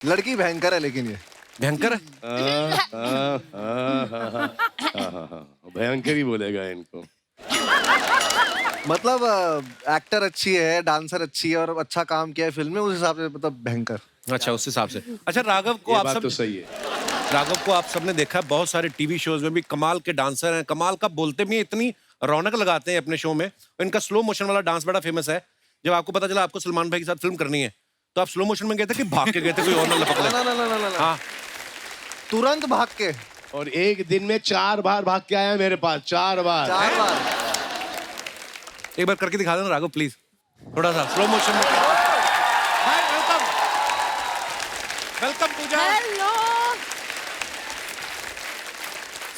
लड़की भयंकर है लेकिन ये भयंकर है। भयंकर ही बोलेगा इनको। मतलब एक्टर अच्छी है, डांसर अच्छी है और अच्छा काम किया है फिल्म में, उस हिसाब से मतलब भयंकर। अच्छा, उस हिसाब से। अच्छा, राघव को ये आप बात सब तो सही है। राघव को आप सबने देखा है, बहुत सारे टीवी शोज में भी कमाल के डांसर हैं, कमाल का बोलते भी हैं, इतनी रौनक लगाते हैं अपने शो में। इनका स्लो मोशन वाला डांस बड़ा फेमस है। जब आपको पता चला आपको सलमान भाई के साथ फिल्म करनी है, तो आप स्लो मोशन में गए थे कि भाग के गए थे, कोई और ना लपक ले? ना। हाँ, तुरंत भाग के। और एक दिन में 4 बार भाग के आया मेरे पास, 4 बार। 4 बार। एक बार करके दिखा देना राघव प्लीज, थोड़ा सा स्लो मोशन में। हाय, वेलकम वेलकम पूजा। हेलो।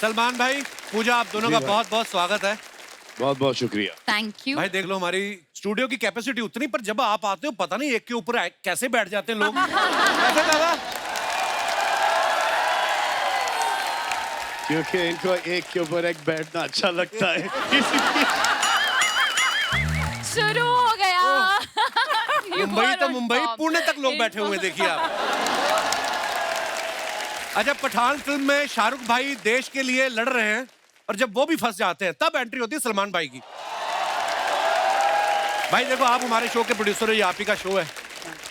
सलमान भाई, पूजा, आप दोनों का बहुत बहुत स्वागत है। बहुत बहुत शुक्रिया। Thank you. भाई देख लो, हमारी स्टूडियो की कैपेसिटी उतनी, पर जब आप आते हो पता नहीं एक के ऊपर कैसे बैठ जाते हैं लोग। ऐसे दादा? क्योंकि इनको एक के ऊपर एक बैठना अच्छा लगता है, इसलिए। शुरू हो गया। मुंबई तो मुंबई, पुणे तक लोग बैठे हुए हैं, देखिए आप। अच्छा, पठान फिल्म में शाहरुख भाई देश के लिए लड़ रहे हैं और जब वो भी फंस जाते हैं तब एंट्री होती है सलमान भाई की। भाई देखो, आप हमारे शो के प्रोड्यूसर हो, ये आप ही का शो है,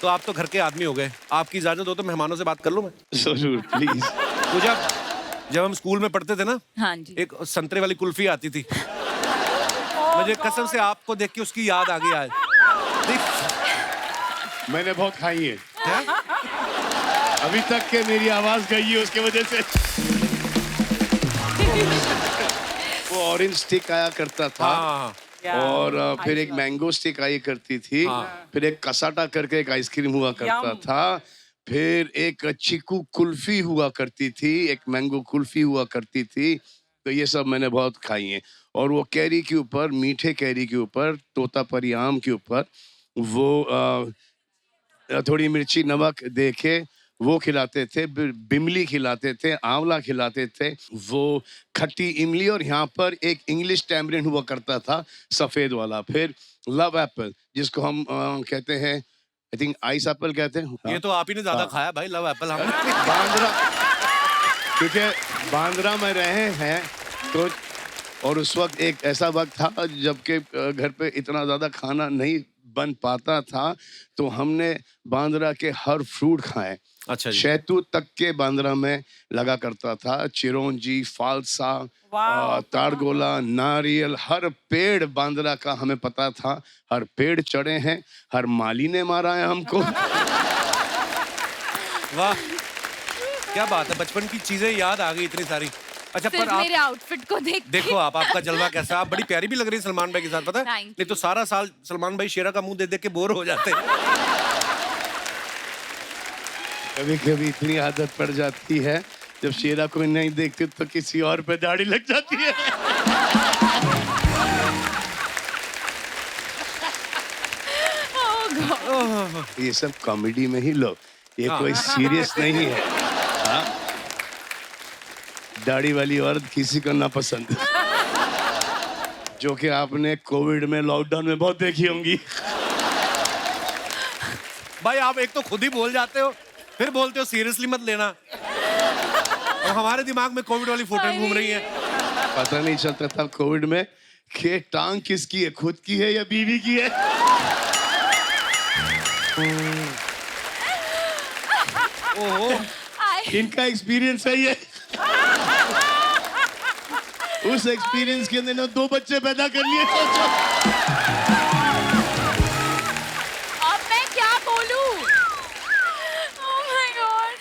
तो आप तो घर के आदमी हो गए। आपकी इजाजत हो तो मेहमानों से बात कर लूं मैं? जरूर, प्लीज। पूजा, जब हम स्कूल में पढ़ते थे ना, हाँ जी। एक संतरे वाली कुल्फी आती थी, मुझे कसम से आपको देख के उसकी याद आ गई आज। मैंने बहुत खाई है। अभी तक के मेरी आवाज गई है उसके वजह से। वो ऑरेंज स्टिक आया करता था। हाँ, और फिर एक मैंगो स्टिक आई करती थी। फिर एक कसाटा करके एक आइसक्रीम हुआ करता था। फिर एक चीकू कुल्फी हुआ करती थी, एक मैंगो कुल्फी हुआ करती थी। तो ये सब मैंने बहुत खाई हैं। और वो कैरी के ऊपर, मीठे कैरी के ऊपर, तोतापरी आम के ऊपर वो थोड़ी मिर्ची नमक दे के वो खिलाते थे। बिमली खिलाते थे, आंवला खिलाते थे, वो खट्टी इमली, और यहाँ पर एक इंग्लिश टैमरिन हुआ करता था, सफेद वाला। फिर लव एप्पल, जिसको हम कहते हैं, आई थिंक आइस एप्पल कहते हैं। ये तो आप ही ने ज्यादा खाया भाई, लव एप्पल। हमने बांद्रा, क्योंकि बांद्रा में रहे हैं तो, और उस वक्त एक ऐसा वक्त था जबकि घर पे इतना ज्यादा खाना नहीं बन पाता था, तो हमने बांद्रा के हर फ्रूट खाए। अच्छा जी। शहतूत तक के बांद्रा में लगा करता था, चिरौंजी, फालसा, तारगोला, नारियल, हर पेड़ बांद्रा का हमें पता था। हर पेड़ चढ़े हैं, हर माली ने मारा है हमको। वाह, क्या बात है, बचपन की चीजें याद आ गई इतनी सारी। अच्छा, पर सिर्फ आप मेरे आउटफिट को देख के। देखो, आपका जलवा कैसा, आप बड़ी प्यारी भी लग रही है सलमान भाई के साथ, पता है? Thank नहीं तो सारा साल सलमान भाई शेरा का मुंह देख देख के बोर हो जाते हैं। कभी कभी इतनी आदत पड़ जाती है, जब शेरा को नहीं देखते तो किसी और पे दाढ़ी लग जाती है। Oh God. ये सब कॉमेडी में ही लो, ये कोई सीरियस नहीं है। हाँ? दाढ़ी वाली औरत किसी को ना पसंद, जो कि आपने कोविड में, लॉकडाउन में बहुत देखी होंगी। भाई आप एक तो खुद ही बोल जाते हो, फिर बोलते हो सीरियसली मत लेना, और हमारे दिमाग में कोविड वाली फोटो घूम रही है। पता नहीं चलता था कोविड में कि टांग किसकी है, खुद की है या बीवी की है। ओहो, इनका एक्सपीरियंस है ये। उस एक्सपीरियंस के अंदर 2 बच्चे पैदा कर लिए। सोचो। अब मैं क्या बोलूं? Oh my God.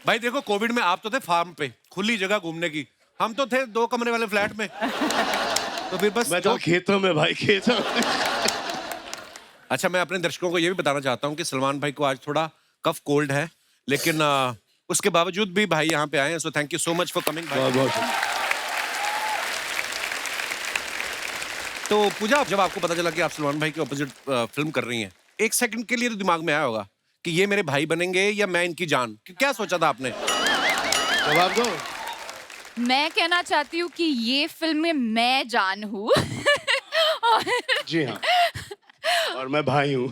भाई देखो, कोविड में आप तो थे फार्म पे, खुली जगह घूमने की, हम तो थे 2 कमरे वाले फ्लैट में। तो फिर बस मैं तो खेतों में भाई, खेतों में। अच्छा, मैं अपने दर्शकों को ये भी बताना चाहता हूँ कि सलमान भाई को आज थोड़ा कफ कोल्ड है, लेकिन उसके बावजूद भी भाई यहाँ पे आए हैं, so thank you so much for coming भाई। बहुत बहुत तो पूजा, जब आपको पता चला कि आप सलमान भाई के ऑपोजिट फिल्म कर रही हैं, एक सेकंड के लिए तो दिमाग में आया होगा कि ये मेरे भाई बनेंगे या मैं इनकी जान, क्या सोचा था आपने? जवाब दो। मैं कहना चाहती हूँ कि ये फिल्म में मैं जान हूँ। जी हाँ, और मैं भाई हूँ।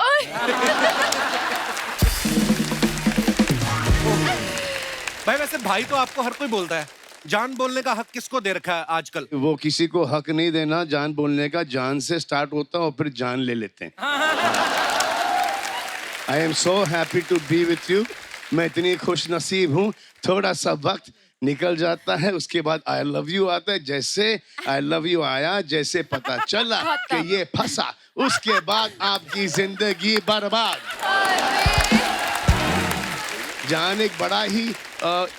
भाई वैसे भाई तो आपको हर कोई बोलता है, जान बोलने का हक किसको दे रखा है आजकल? वो किसी को हक नहीं देना जान बोलने का, जान से स्टार्ट होता है और फिर जान ले लेते हैं। I am so happy to be with you. मैं इतनी खुश नसीब हूँ, थोड़ा सा वक्त निकल जाता है, उसके बाद आई लव यू आता है। जैसे आई लव यू आया, जैसे पता चला कि ये फंसा, उसके बाद आपकी जिंदगी बर्बाद। जान एक बड़ा ही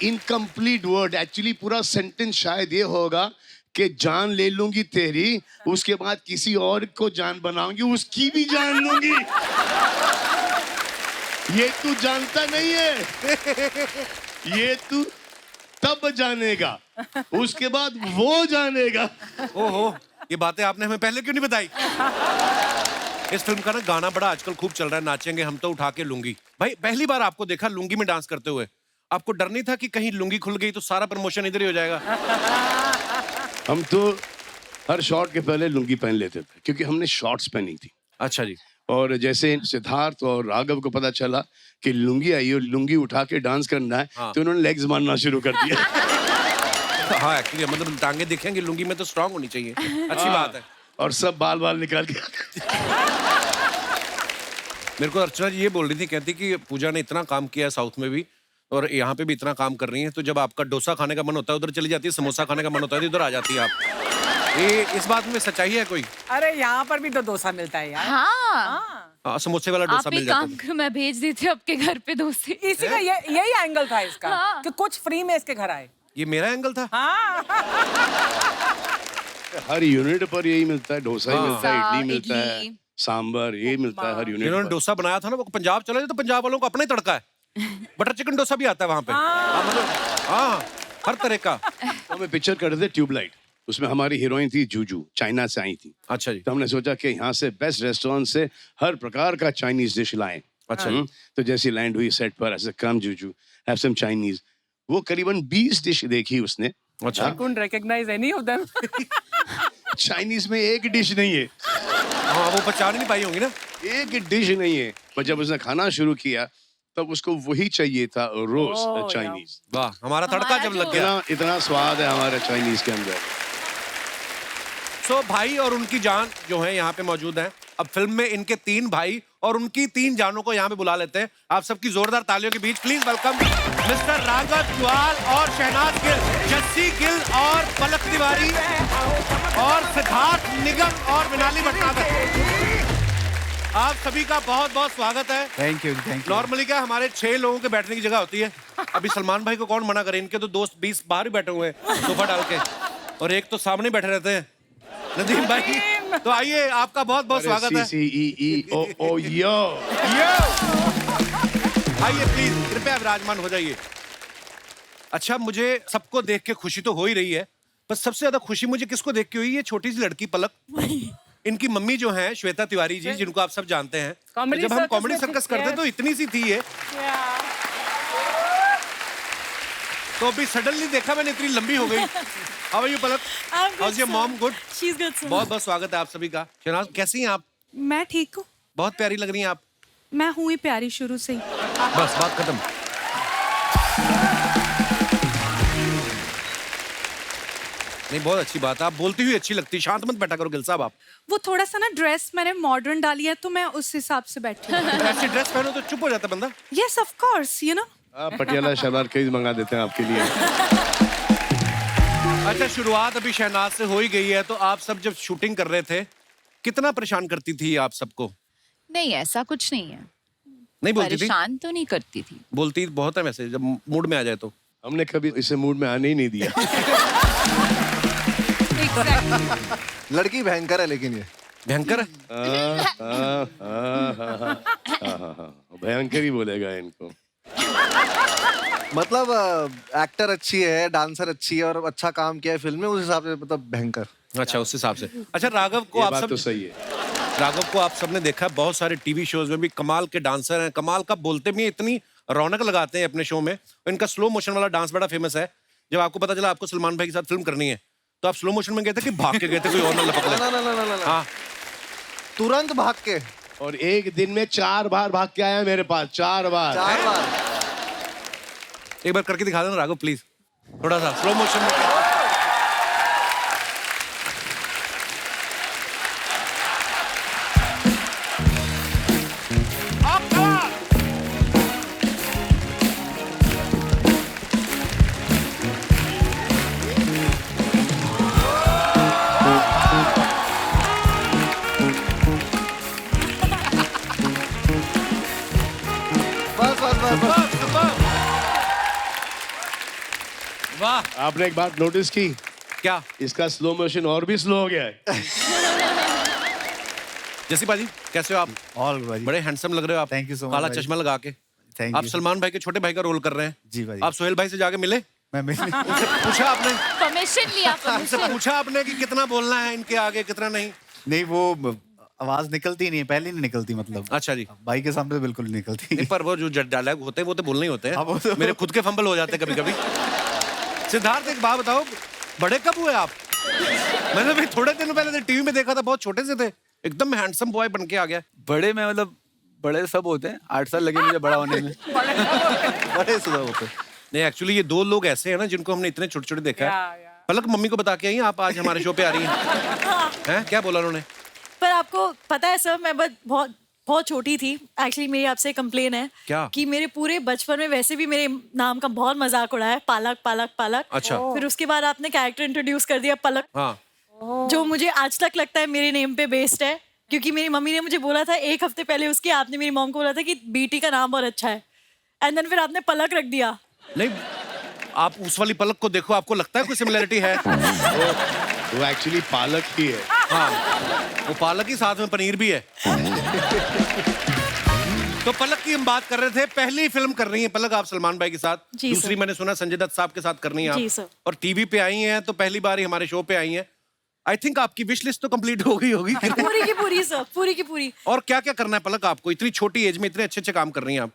इनकम्प्लीट वर्ड, एक्चुअली पूरा सेंटेंस शायद ये होगा कि जान ले लूंगी तेरी, उसके बाद किसी और को जान बनाऊंगी, उसकी भी जान लूंगी। ये तू जानता नहीं है, ये तू तब जानेगा, उसके बाद वो जानेगा। ओहो, ये बातें आपने हमें पहले क्यों नहीं बताई? इस फिल्म का ना गाना बड़ा आजकल खूब चल रहा है, नाचेंगे हम तो उठा के लुंगी। भाई पहली बार आपको देखा लुंगी में डांस करते हुए, आपको डर नहीं था कि कहीं लुंगी खुल गई तो सारा प्रमोशन इधर ही हो जाएगा? हम तो हर शॉट के पहले लुंगी पहन लेते थे, क्योंकि हमने शॉर्ट्स पहनी थी। अच्छा जी। और जैसे सिद्धार्थ और राघव को पता चला कि लुंगी आई और लुंगी उठा के डांस करना है, हाँ। तो उन्होंने लेग्स मारना शुरू कर दिया। हाँ एक्चुअली मतलब टांगे दिखेंगी, लुंगी में तो स्ट्रांग होनी चाहिए। अच्छी बात है। और सब बाल बाल निकाल के। मेरे को अर्चना जी ये बोल रही थी, कहती कि पूजा ने इतना काम किया है साउथ में भी और यहाँ पे भी इतना काम कर रही है, तो जब आपका डोसा खाने का मन होता है उधर चली जाती है, समोसा खाने का मन होता है तो इधर आ जाती है आप। ये इस बात में सच्चाई है कोई? अरे यहाँ पर भी तो डोसा मिलता है यार। हाँ, समोसे वाला डोसा आप मिल एक जाता काम है। करो, मैं भेज देती हूँ आपके घर पे दोस्त। इसी का यही एंगल था इसका, हाँ। कि कुछ फ्री में इसके घर आए। ये मेरा एंगल था। हाँ। हर यूनिट पर यही मिलता है, डोसा ही मिलता है, इडली मिलता है, इडली। सांबर ये मिलता है हर यूनिट जिन्होंने पर। डोसा बनाया था ना वो पंजाब चले तो पंजाब वालों को अपना ही तड़का है। बटर चिकन डोसा भी आता है वहाँ पे। हाँ, मतलब हाँ, हर तरह का। तो हमें पिक्चर कर रहे थे ट्यूबलाइट, उसमें हमारी हीरोइन थी जूजू, चाइना से आई थी। अच्छा जी। तो हमने सोचा कि यहाँ से बेस्ट रेस्टोरेंट से हर प्रकार का चाइनीज डिश लाएं। अच्छा। तो जैसी लैंड हुई सेट पर, ऐसे कम जूजू हैव सम चाइनीज, वो करीबन 20 डिश देखी उसने। अच्छा। I couldn't recognize any of them. Chinese में एक डिश नहीं है, हाँ वो पहचान ही नहीं पाई होंगी ना। एक डिश नहीं है। पर जब उसने खाना शुरू किया तब उसको वही चाहिए था, रोस्ट Oh, चाइनीज। वाह, हमारा तड़का जब लग गया। इतना स्वाद है हमारे चाइनीज के अंदर। सो भाई और उनकी जान जो है यहाँ पे मौजूद है। अब फिल्म में इनके 3 भाई और उनकी 3 जानों को यहाँ पे बुला लेते हैं। आप सबकी जोरदार तालियों के बीच please welcome mister Raghav Juyal और शहनाज गिल, जस्सी गिल और पलक तिवारी और सिद्धार्थ निगम और मिनाली भटनागर। आप सभी का बहुत बहुत स्वागत है। Thank you thank you. Normally क्या हमारे 6 लोगों के बैठने की जगह होती है, अभी सलमान भाई को कौन मना करे, इनके तो दोस्त 20 बाहर ही बैठे हुए हैं सोफा डाल के, और एक तो सामने बैठे रहते हैं नदीम भाई। तो आइए, आपका बहुत बहुत स्वागत है। CCEEO यो। आइए प्लीज कृपया विराजमान हो जाइए। अच्छा, मुझे सबको देख के खुशी तो हो ही रही है, पर सबसे ज्यादा खुशी मुझे किसको देख के हुई, ये छोटी सी लड़की पलक। इनकी मम्मी जो है श्वेता तिवारी जी, जिनको आप सब जानते हैं। Comedy जब हम circus कॉमेडी में सर्कस थी, करते yes. तो इतनी सी थी ये, तो अभी सडनली देखा मैंने इतनी लंबी हो गई। How are you Palak? How's your mom? Good. She's good, sir. बहुत बहुत स्वागत है आप सभी का। शहनाज कैसी हैं आप? मैं ठीक हूँ। बहुत प्यारी लग रही हैं आप। मैं हुई प्यारी शुरू से ही। बस बात खत्म। नहीं, बहुत अच्छी बात है, आप बोलती हुई अच्छी लगती। शांत मत बैठा करो गिल साहब आप। वो थोड़ा सा ना ड्रेस मैंने मॉडर्न डाली है तो मैं उस हिसाब से बैठी हूँ। ऐसी ड्रेस पहनो तो चुप हो जाता बंदा। Yes of course, you know. Patiala salwar कई मंगा देते हैं आपके लिए। अच्छा, शुरुआत अभी शहनाज से हो ही गई है, तो आप सब जब शूटिंग कर रहे थे कितना परेशान करती थी आप सबको? नहीं, ऐसा कुछ नहीं है, नहीं बोलती थी? परेशान तो नहीं करती थी। बोलती बहुत है वैसे, जब मूड में आ जाए तो। हमने कभी इसे मूड में आने ही नहीं दिया। लड़की भयंकर है लेकिन ये भयंकर है। भयंकर ही बोलेगा इनको। मतलब एक्टर अच्छी है, डांसर अच्छी है और अच्छा काम किया है फिल्म में, उस हिसाब से मतलब भयंकर। अच्छा, उस हिसाब से। अच्छा, राघव को ये आप बात सब तो सही है। राघव को आप सबने देखा है, बहुत सारे टीवी शोज में भी कमाल के डांसर हैं, कमाल का बोलते भी हैं, इतनी रौनक लगाते हैं अपने शो में। इनका स्लो मोशन वाला डांस बड़ा फेमस है। जब आपको पता चला आपको सलमान भाई के साथ फिल्म करनी है, तो आप स्लो मोशन में गए थे कि भाग के गए थे, कोई और ना लपक ले? ना हाँ, तुरंत भाग के। और एक दिन में 4 बार भाग के आया मेरे पास, 4 बार। 4 बार। एक बार करके दिखा देना राघव प्लीज, थोड़ा सा स्लो मोशन में। बस बस बस बस। वाह, आपने एक बात नोटिस की, क्या इसका स्लो मोशन और भी स्लो हो गया है। जैसी बाजी कैसे हो आप? ऑल भाई, बड़े हैंडसम लग रहे हो आप। Thank you so much काला भाई। चश्मा लगा के। थैंक आप यू। सलमान भाई के छोटे भाई का रोल कर रहे हैं। जी भाई। आप सोहेल भाई से जाके मिले, मैं मिल उनसे पूछा आपने, परमिशन लिया, उनसे परमिशन। पूछा आपने कि कितना बोलना है इनके आगे, कितना नहीं? नहीं, वो आवाज निकलती नहीं है, पहले नहीं निकलती, मतलब अच्छा जी। भाई के सामने तो बिल्कुल नहीं निकलती। नहीं, पर वो जो डायलॉग होते हैं वो तो बोलने ही होते हाँ, वो हैं। तो- मेरे खुद के फंबल हो जाते हैं कभी कभी। सिद्धार्थ एक बात बताओ, बड़े कब हुए आप? मैंने भी थोड़े दिन पहले टीवी में देखा था, बहुत छोटे से थे, एकदम हैंडसम बॉय बन के आ गया। बड़े में मतलब बड़े सब होते हैं, 8 साल लगे मुझे बड़ा होने में। बड़े सुधा होते। नहीं, एक्चुअली ये दो लोग ऐसे हैं ना जिनको हमने इतने छोटे छोटे देखा है। या। पलक मम्मी को बता के आई आप आज हमारे शो पे आ रही हैं। हैं? क्या बोला उन्होंने? पर आपको पता है सर, मैं बहुत बहुत छोटी थी। एक्चुअली मेरी आपसे कंप्लेन है क्या? कि मेरे पूरे बचपन में वैसे भी मेरे नाम का बहुत मजाक उड़ाया है, पालक पालक पालक। अच्छा। फिर उसके बाद आपने कैरेक्टर इंट्रोड्यूस कर दिया पलक, हाँ, जो मुझे आज तक लगता है मेरे नेम पे बेस्ड है, क्योंकि मेरी मम्मी ने मुझे बोला था एक हफ्ते पहले उसके, आपने मेरी मॉम को बोला था कि बेटी का नाम बहुत अच्छा है, एंड देन फिर आपने पलक रख दिया। नहीं, आप उस वाली पलक को देखो, आपको लगता है कोई सिमिलरिटी है? वो एक्चुअली पालक ही है। हाँ, वो पालक ही साथ में पनीर भी है। तो पलक की हम बात कर रहे थे, पहली फिल्म कर रही है पलक आप सलमान भाई के साथ। जी दूसरी सर। मैंने सुना संजय दत्त साहब के साथ करनी है आप। जी सर। और टीवी पे आई हैं तो पहली बार ही हमारे शो पे आई हैं। आई थिंक आपकी विश लिस्ट तो कंप्लीट हो गई होगी। पूरी की पूरी सर, पूरी की पूरी। और क्या क्या करना है पलक आपको? इतनी छोटी एज में इतने अच्छे अच्छे काम कर रही हैं आप।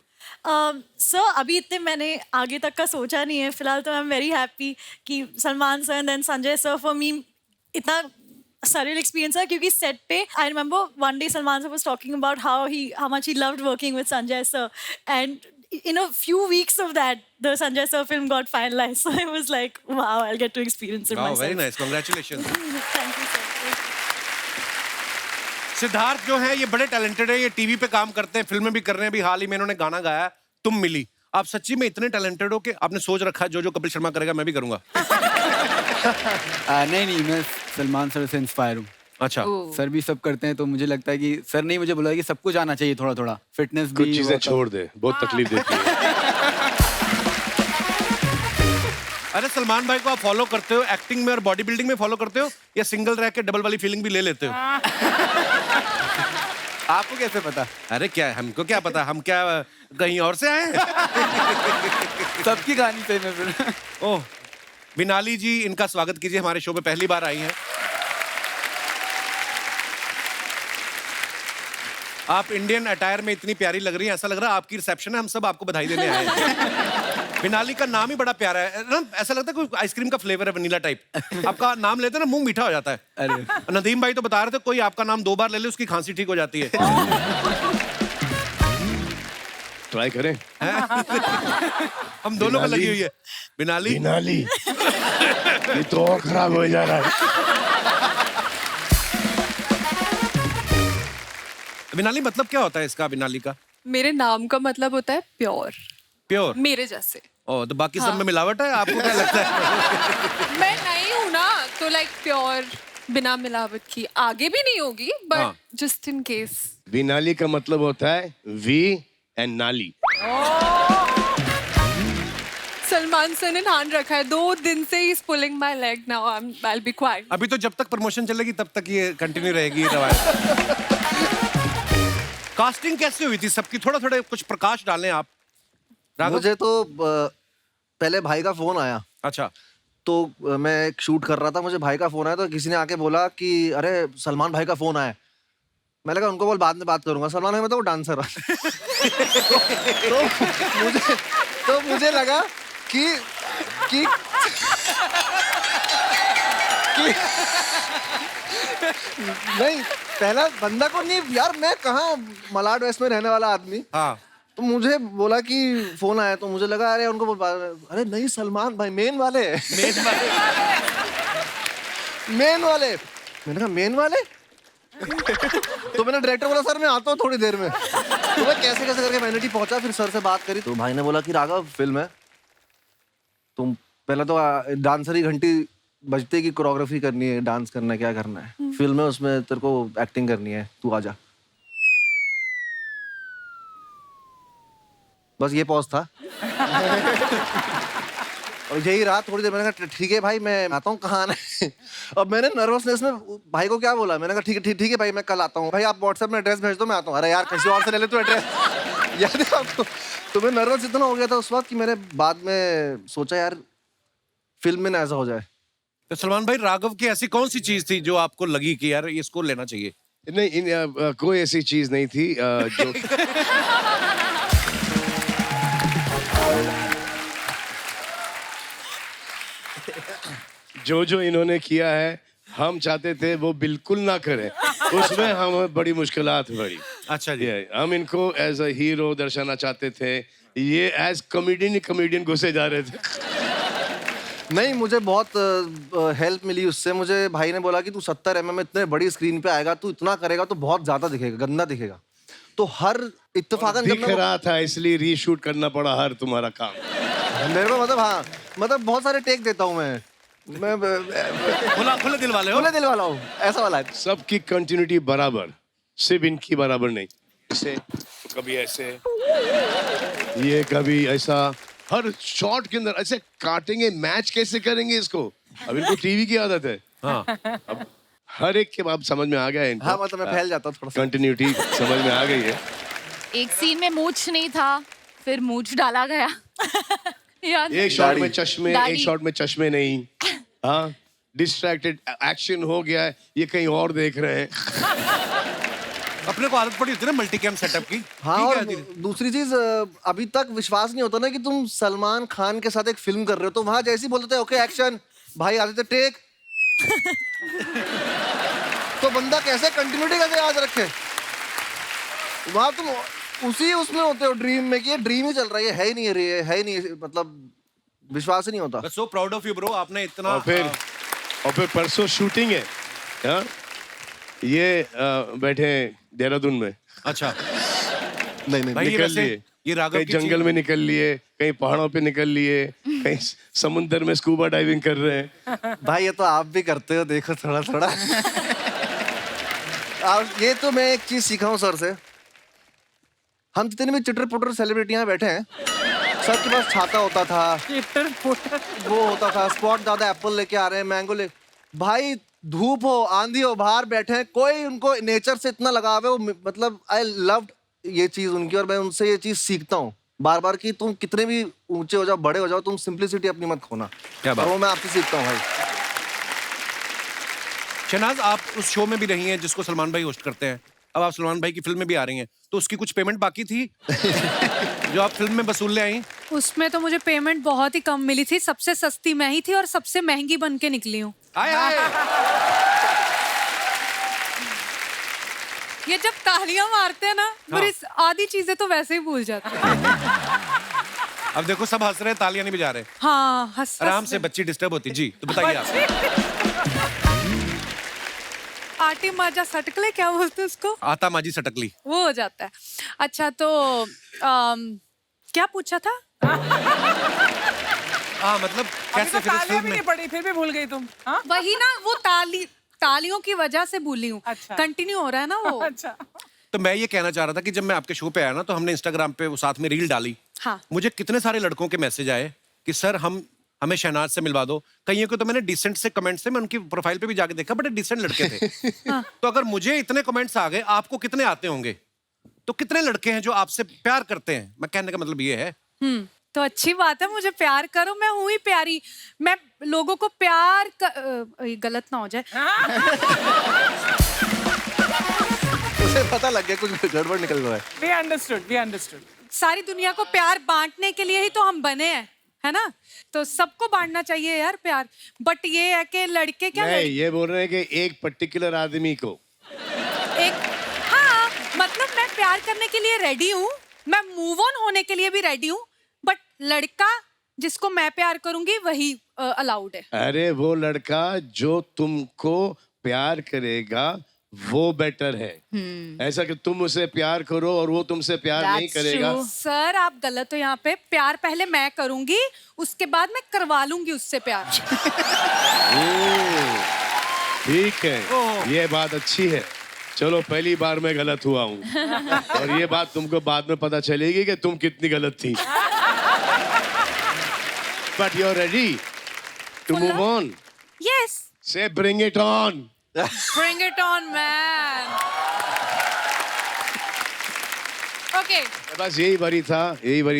सर अभी इतने मैंने आगे तक का सोचा नहीं है फिलहाल, तो आई एम वेरी हैप्पी कि Salman sir and then Sanjay sir, for me इतना surreal experience है, क्योंकि सेट पे I remember one day Salman sir was talking about how much he loved working with Sanjay sir, and in a few weeks of that the Sanjay sir film got finalized, so I was like wow, I'll get to experience it myself. Very nice, congratulations. Thank you sir. Siddharth जो है ये बड़े talented है, ये TV पे काम करते हैं, फिल्में भी कर रहे हैं। अभी हाल ही में इन्होंने गाना गाया तुम मिली। आप सच्ची में इतने टैलेंटेड हो कि आपने सोच रखा जो जो कपिल शर्मा करेगा मैं भी करूंगा? नहीं, मैं सलमान सर से इंस्पायर हूँ। अच्छा। सर भी सब करते हैं, तो मुझे लगता है कि सर ने मुझे बोला कि सब कुछ आना चाहिए, थोड़ा थोड़ा फिटनेस भी। कुछ चीजें छोड़ दे, बहुत तकलीफ देती है। अरे सलमान भाई को आप फॉलो करते हो एक्टिंग में और बॉडी बिल्डिंग में फॉलो करते हो, या सिंगल रह के डबल वाली फीलिंग भी ले लेते हो? आपको कैसे पता? अरे क्या है, हमको क्या पता, हम क्या कहीं और से आए हैं? सबकी कहानी सही में फिर। ओह, बिनाली जी, इनका स्वागत कीजिए, हमारे शो पे पहली बार आई हैं। आप इंडियन अटायर में इतनी प्यारी लग रही हैं, ऐसा लग रहा है आपकी रिसेप्शन है, हम सब आपको बधाई देने आए हैं। बिनाली का नाम ही बड़ा प्यारा है ना, ऐसा लगता है कोई आइसक्रीम का फ्लेवर है, वनीला टाइप। आपका नाम लेते हैं ना मुंह मीठा हो जाता है। अरे नदीम भाई तो बता रहे थे कोई आपका नाम 2 बार ले ले उसकी खांसी ठीक हो जाती है। ट्राई करें। हम दोनों को लगी हुई है। बिनाली, बिनाली, ये तो और खराब हो जा रहा है। बिनाली मतलब क्या होता है इसका, बिनाली का? मेरे नाम का मतलब होता है प्योर, प्योर। मेरे जैसे। ओ, तो बाकी सब में मिलावट है, आपको क्या लगता है? मैं नहीं हूँ ना, तो लाइक प्योर बिना मिलावट की आगे भी नहीं होगी, हाँ। But just in case. बिनाली का मतलब होता है वी एंड नाली। सलमान सर ने ध्यान रखा है, 2 दिन से he is pulling my leg now, I will be quite. अभी तो जब तक प्रमोशन चलेगी तब तक ये कंटिन्यू रहेगी ये रवायत। कास्टिंग कैसे हुई थी सबकी? थोड़ा थोड़ा कुछ प्रकाश डालें आप। राघव? मुझे तो पहले भाई का फोन आया, अच्छा। तो मैं एक शूट कर रहा था, मुझे भाई का फोन आया, तो किसी ने आके बोला कि अरे सलमान भाई का फोन आया। मैंने कहा उनको बोल बाद में बात करूंगा, सलमान भाई में तो वो डांसर है। तो मुझे लगा कि नहीं, पहला बंदा को नहीं यार, मैं कहाँ मलाड वेस्ट में रहने वाला आदमी, हाँ। तो मुझे बोला कि फोन आया, तो मुझे लगा अरे उनको अरे नहीं सलमान भाई मेन वाले मेन वाले। मैंने कहा मेन वाले तो मैंने डायरेक्टर बोला सर मैं आता हूँ थोड़ी देर में। तो मैं कैसे कैसे करके वैनिटी पहुंचा, फिर सर से बात करी तो भाई ने बोला कि राघव फिल्म है, तुम पहले तो डांसर ही घंटी बजते की कोरियोग्राफी करनी है, डांस करना है, क्या करना है, फिल्म है उसमें तेरे को एक्टिंग करनी है, तू आजा। बस ये पॉज था और यही रहा थोड़ी देर। मैंने कहा ठीक है भाई मैं आता हूँ, कहाँ आना है। अब मैंने नर्वसनेस में भाई को क्या बोला, मैंने कहा ठीक है भाई मैं कल आता हूँ, भाई आप व्हाट्सएप में एड्रेस भेज दो मैं आता हूँ। अरे यार किसी और से ले ले तू एड्रेस याद है आपको। तो मैं नर्वस इतना हो गया था उस वक्त कि मैंने बाद में सोचा यार फिल्म में ना ऐसा हो जाए। तो सलमान भाई राघव की ऐसी कौन सी चीज थी जो आपको लगी कि यार इसको लेना चाहिए? नहीं कोई ऐसी चीज नहीं थी जो जो इन्होंने किया है हम चाहते थे वो बिल्कुल ना करें, उसमें हमें बड़ी मुश्किलात पड़ी। अच्छा जी। हम इनको एज अ हीरो दर्शाना चाहते थे, ये एज कॉमेडियन घुसे जा रहे थे। नहीं मुझे बहुत हेल्प मिली उससे। मुझे भाई ने बोला कि तू 70 mm इतने बड़ी स्क्रीन पे आएगा, तू इतना करेगा तो बहुत ज्यादा दिखेगा, गंदा दिखेगा। तो हर इत्तेफाकन दिख रहा था इसलिए रीशूट करना पड़ा हर तुम्हारा काम। मेरे को मतलब हाँ मतलब बहुत सारे टेक देता हूँ मैं खुले दिल वाले हो? खुले दिल वाला हूँ, ऐसा वाला है। सबकी कंटिन्यूटी बराबर, सिर्फ इनकी बराबर नहीं। ऐसे कभी ऐसे, ये कभी ऐसा, हर शॉट के अंदर ऐसे काटेंगे, मैच कैसे करेंगे इसको। अब इनको टीवी की आदत है। हाँ। अब हर एक के बाद समझ में आ गया है इनको। हाँ मतलब मैं फैल जाता हूँ थोड़ा सा। कंटिन्यूटी समझ में आ गई है। एक सीन में मूछ नहीं था, फिर मूछ डाला गया। याद है? एक शॉट में चश्मे, एक दाढ़ी। शॉट में चश्मे नहीं। हाँ डिस्ट्रैक्टेड एक्शन हो गया है, ये कहीं और देख रहे हैं। अपने को आदत पड़ी होती है ना मल्टी कैम सेटअप की। हाँ ठीक और है धीरे- दूसरी चीज अभी तक विश्वास नहीं होता ना कि तुम सलमान खान के साथ एक फिल्म कर रहे हो, तो वहां जैसे ही बोलते थे ओके एक्शन, भाई आते थे टेक तो बंदा कैसे कंटिन्यूटी कैसे याद रखे। वहां तुम उसी उसमें होते हो ड्रीम में कि ये ड्रीम ही चल रहा है ही नहीं है ही नहीं, मतलब विश्वास ही नहीं होता। So proud of you bro, आपने इतना और फिर परसों शूटिंग है। हाँ? ये बैठे हैं देहरादून में। अच्छा नहीं भाई ये निकल वैसे लिए, ये राघव कहीं की जंगल चीज- में निकल लिए, कहीं पहाड़ों पे निकल लिए, कहीं समुंदर में स्कूबा डाइविंग कर रहे हैं। भाई ये तो आप भी करते हो, देखो थोड़ा थोड़ा। और ये तो मैं एक चीज सीखा हूँ सर से। हम जितने भी चिटर पुटर सेलिब्रिटियां बैठे हैं, सबके पास छाता होता था, वो होता था, स्पॉट ज्यादा एप्पल लेके आ रहे हैं, मैंगो ले, भाई धूप हो आंधी हो बाहर बैठे हैं, कोई उनको नेचर से इतना लगाव है। वो मतलब आई लव्ड ये चीज उनकी, और मैं उनसे ये चीज सीखता हूँ बार बार कि तुम कितने भी ऊंचे हो जाओ, बड़े हो जाओ, तुम सिंप्लिसिटी अपनी मत खोना। क्या बात। और वो मैं आपसे सीखता हूँ भाई। शहनाज आप उस शो में भी रही हैं जिसको सलमान भाई होस्ट करते हैं, अब आप सलमान भाई की फिल्म में भी आ रही हैं, तो उसकी कुछ पेमेंट बाकी थी जो आप फिल्म में वसूल ले आई? उसमें तो मुझे पेमेंट बहुत ही कम मिली थी, सबसे सस्ती मैं ही थी और सबसे महंगी बन के निकली हूँ। आए आए। ये जब तालियां मारते हैं ना, फिर इस आधी चीजें तो वैसे ही भूल जाते हैं। अब देखो सब हंस रहे हैं, तालियां नहीं बजा रहे। हाँ हंस आराम से, बच्ची डिस्टर्ब होती। जी तो बताइए आप। आटी माजा सटकले क्या बोलते हैं उसको, आता माजी सटकली। वो हो जाता है। अच्छा तो क्या पूछा था? हाँ मतलब अभी कैसे तो फिर इस तालियां फिल्म भी में? नहीं पड़ी, फिर भी भूल गई तुम। हाँ? वही ना, वो तालियों की वजह से भूली हूँ। अच्छा। कंटिन्यू हो रहा है ना वो। अच्छा। तो मैं ये कहना चाह रहा था कि जब मैं आपके शो पे आया ना, तो हमने इंस्टाग्राम पे वो साथ में रील डाली। हाँ। मुझे कितने सारे लड़कों के मैसेज आए कि सर हमें शहनाज से मिलवा दो। कईयों को तो मैंने डिसेंट से कमेंट्स थे, मैं उनकी प्रोफाइल पे भी जाके देखा, बड़े डिसेंट लड़के थे। तो अगर मुझे इतने कमेंट्स आ गए, आपको कितने आते होंगे? तो कितने लड़के हैं जो आपसे प्यार करते हैं? मैं कहने का मतलब ये है। तो अच्छी बात है, मुझे प्यार करो, मैं हूँ ही प्यारी। मैं लोगों को प्यार ये गलत ना हो जाए। उसे पता लग गया कुछ गड़बड़ निकल रहा है। We understood. सारी दुनिया को प्यार बांटने के लिए ही तो हम बने हैं, है ना? तो सबको बांटना चाहिए यार प्यार। बट ये है कि लड़के क्या नहीं, ये बोल रहे हैं कि एक पर्टिकुलर आदमी को। एक हाँ मतलब मैं प्यार करने के लिए रेडी हूँ, मैं मूव ऑन होने के लिए भी रेडी हूँ, बट लड़का जिसको मैं प्यार करूंगी वही अलाउड है। अरे वो लड़का जो तुमको प्यार करेगा वो बेटर है। ऐसा कि तुम उसे प्यार करो और वो तुमसे प्यार नहीं That's करेगा। true. सर आप गलत हो यहाँ पे। प्यार पहले मैं करूंगी, उसके बाद मैं करवा लूंगी उससे प्यार। ठीक है, ये बात अच्छी है। चलो पहली बार मैं गलत हुआ हूँ और ये बात तुमको बाद में पता चलेगी कि तुम कितनी गलत थी। But you are ready to move on. Yes, say bring it on. bring it on man. Okay. बस यही वरी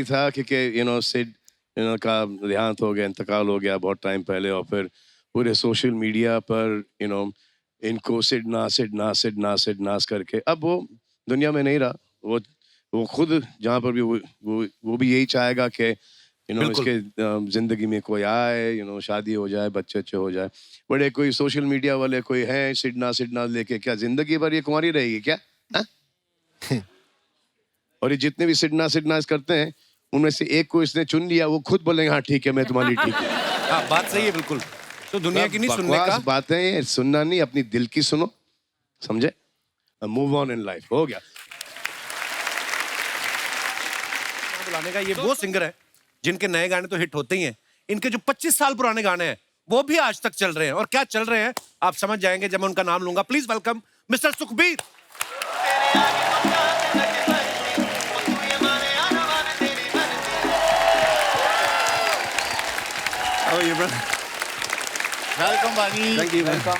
था क्योंकि सिड का देहांत हो गया, इंतकाल हो गया बहुत टाइम पहले, और फिर पूरे सोशल मीडिया पर इनको सिड नास करके अब वो दुनिया में नहीं रहा। वो खुद जहाँ पर भी वो भी यही चाहेगा कि इसके जिंदगी में कोई आए, शादी हो जाए, बच्चे अच्छे हो जाए। बड़े कोई सोशल मीडिया वाले कोई हैं सिडना लेके, क्या जिंदगी भर ये कुंवारी रहेगी क्या? और ये जितने भी सिडना करते हैं उनमें से एक को इसने चुन लिया, वो खुद बोलेंगे हाँ ठीक है मैं तुम्हारी ठीक है। हाँ, बात सही है बिल्कुल। तो दुनिया की नहीं सुनने का। बकवास बातें हैं, सुनना नहीं, अपनी दिल की सुनो, समझे? Move on in life. हो गया। बुलाने का ये वो सिंगर है जिनके नए गाने तो हिट होते ही हैं, इनके जो 25 साल पुराने गाने हैं वो भी आज तक चल रहे हैं। और क्या चल रहे हैं आप समझ जाएंगे जब मैं उनका नाम लूंगा। Please welcome mister Sukhbir. How are you, bro? Welcome बानी। Thank you, welcome.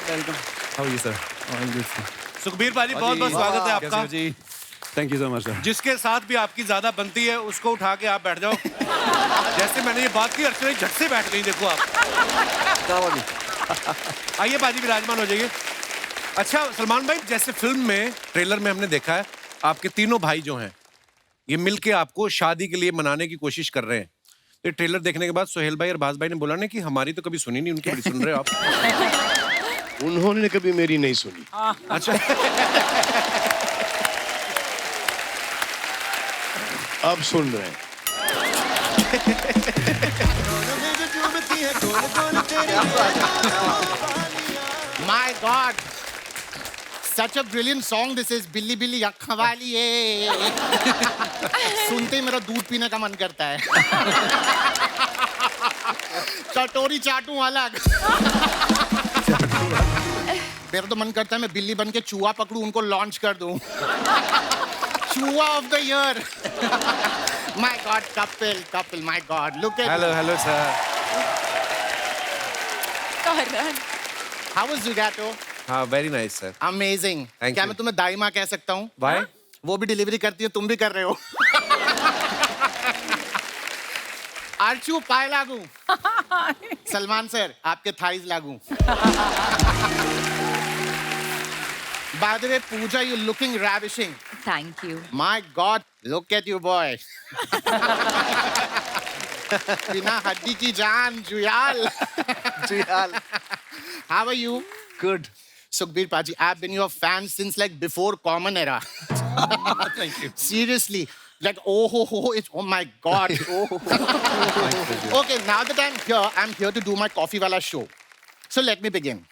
How are you, sir? All good, sir. Sukhbir भाजी बहुत बहुत स्वागत है आपका। जी, thank you so much sir. जिसके साथ भी आपकी ज्यादा बनती है उसको उठा के आप बैठ जाओ। जैसे मैंने ये बात की अर्चना झट से बैठ गई, देखो आप। आइए बाजी विराजमान हो जाइए। अच्छा सलमान भाई, जैसे फिल्म में ट्रेलर में हमने देखा है आपके तीनों भाई जो हैं ये मिलके आपको शादी के लिए मनाने की कोशिश कर रहे हैं। तो ट्रेलर देखने के बाद सोहेल भाई और बाज भाई ने बोला ना कि हमारी तो कभी सुनी नहीं, उनकी बड़ी सुन रहे हो आप। उन्होंने कभी मेरी नहीं सुनी। अच्छा अब सुन रहे हैं। My God, such a brilliant song this is. बिल्ली बिल्ली अक्खा वाली ये सुनते ही मेरा दूध पीने का मन करता है। कटोरी चाटूं अलग। मेरा तो मन करता है मैं बिल्ली बन के चूहा पकड़ूं, उनको लॉन्च कर दूं। चूहा of the year. My God, couple, my God, look at hello sir. How was Zugato? हाँ very nice sir. Amazing. Thank क्या you. मैं तुम्हें दाई माँ कह सकता हूँ? Why? वो भी डिलीवरी करती है, तुम भी कर रहे हो। आर्चू पाए लागू। सलमान सर आपके थाइज लागू। By the way, Pooja, you're looking ravishing. Thank you. My God, look at you, boy. बिना हड्डी की जान, Juyal. Juyal. How are you? Good. Sukhbir Paji, I've been your fan since like before Common era. Thank you. Seriously. Like, oh my God. Okay, now that I'm here to do my Coffee Wala show. So let me begin.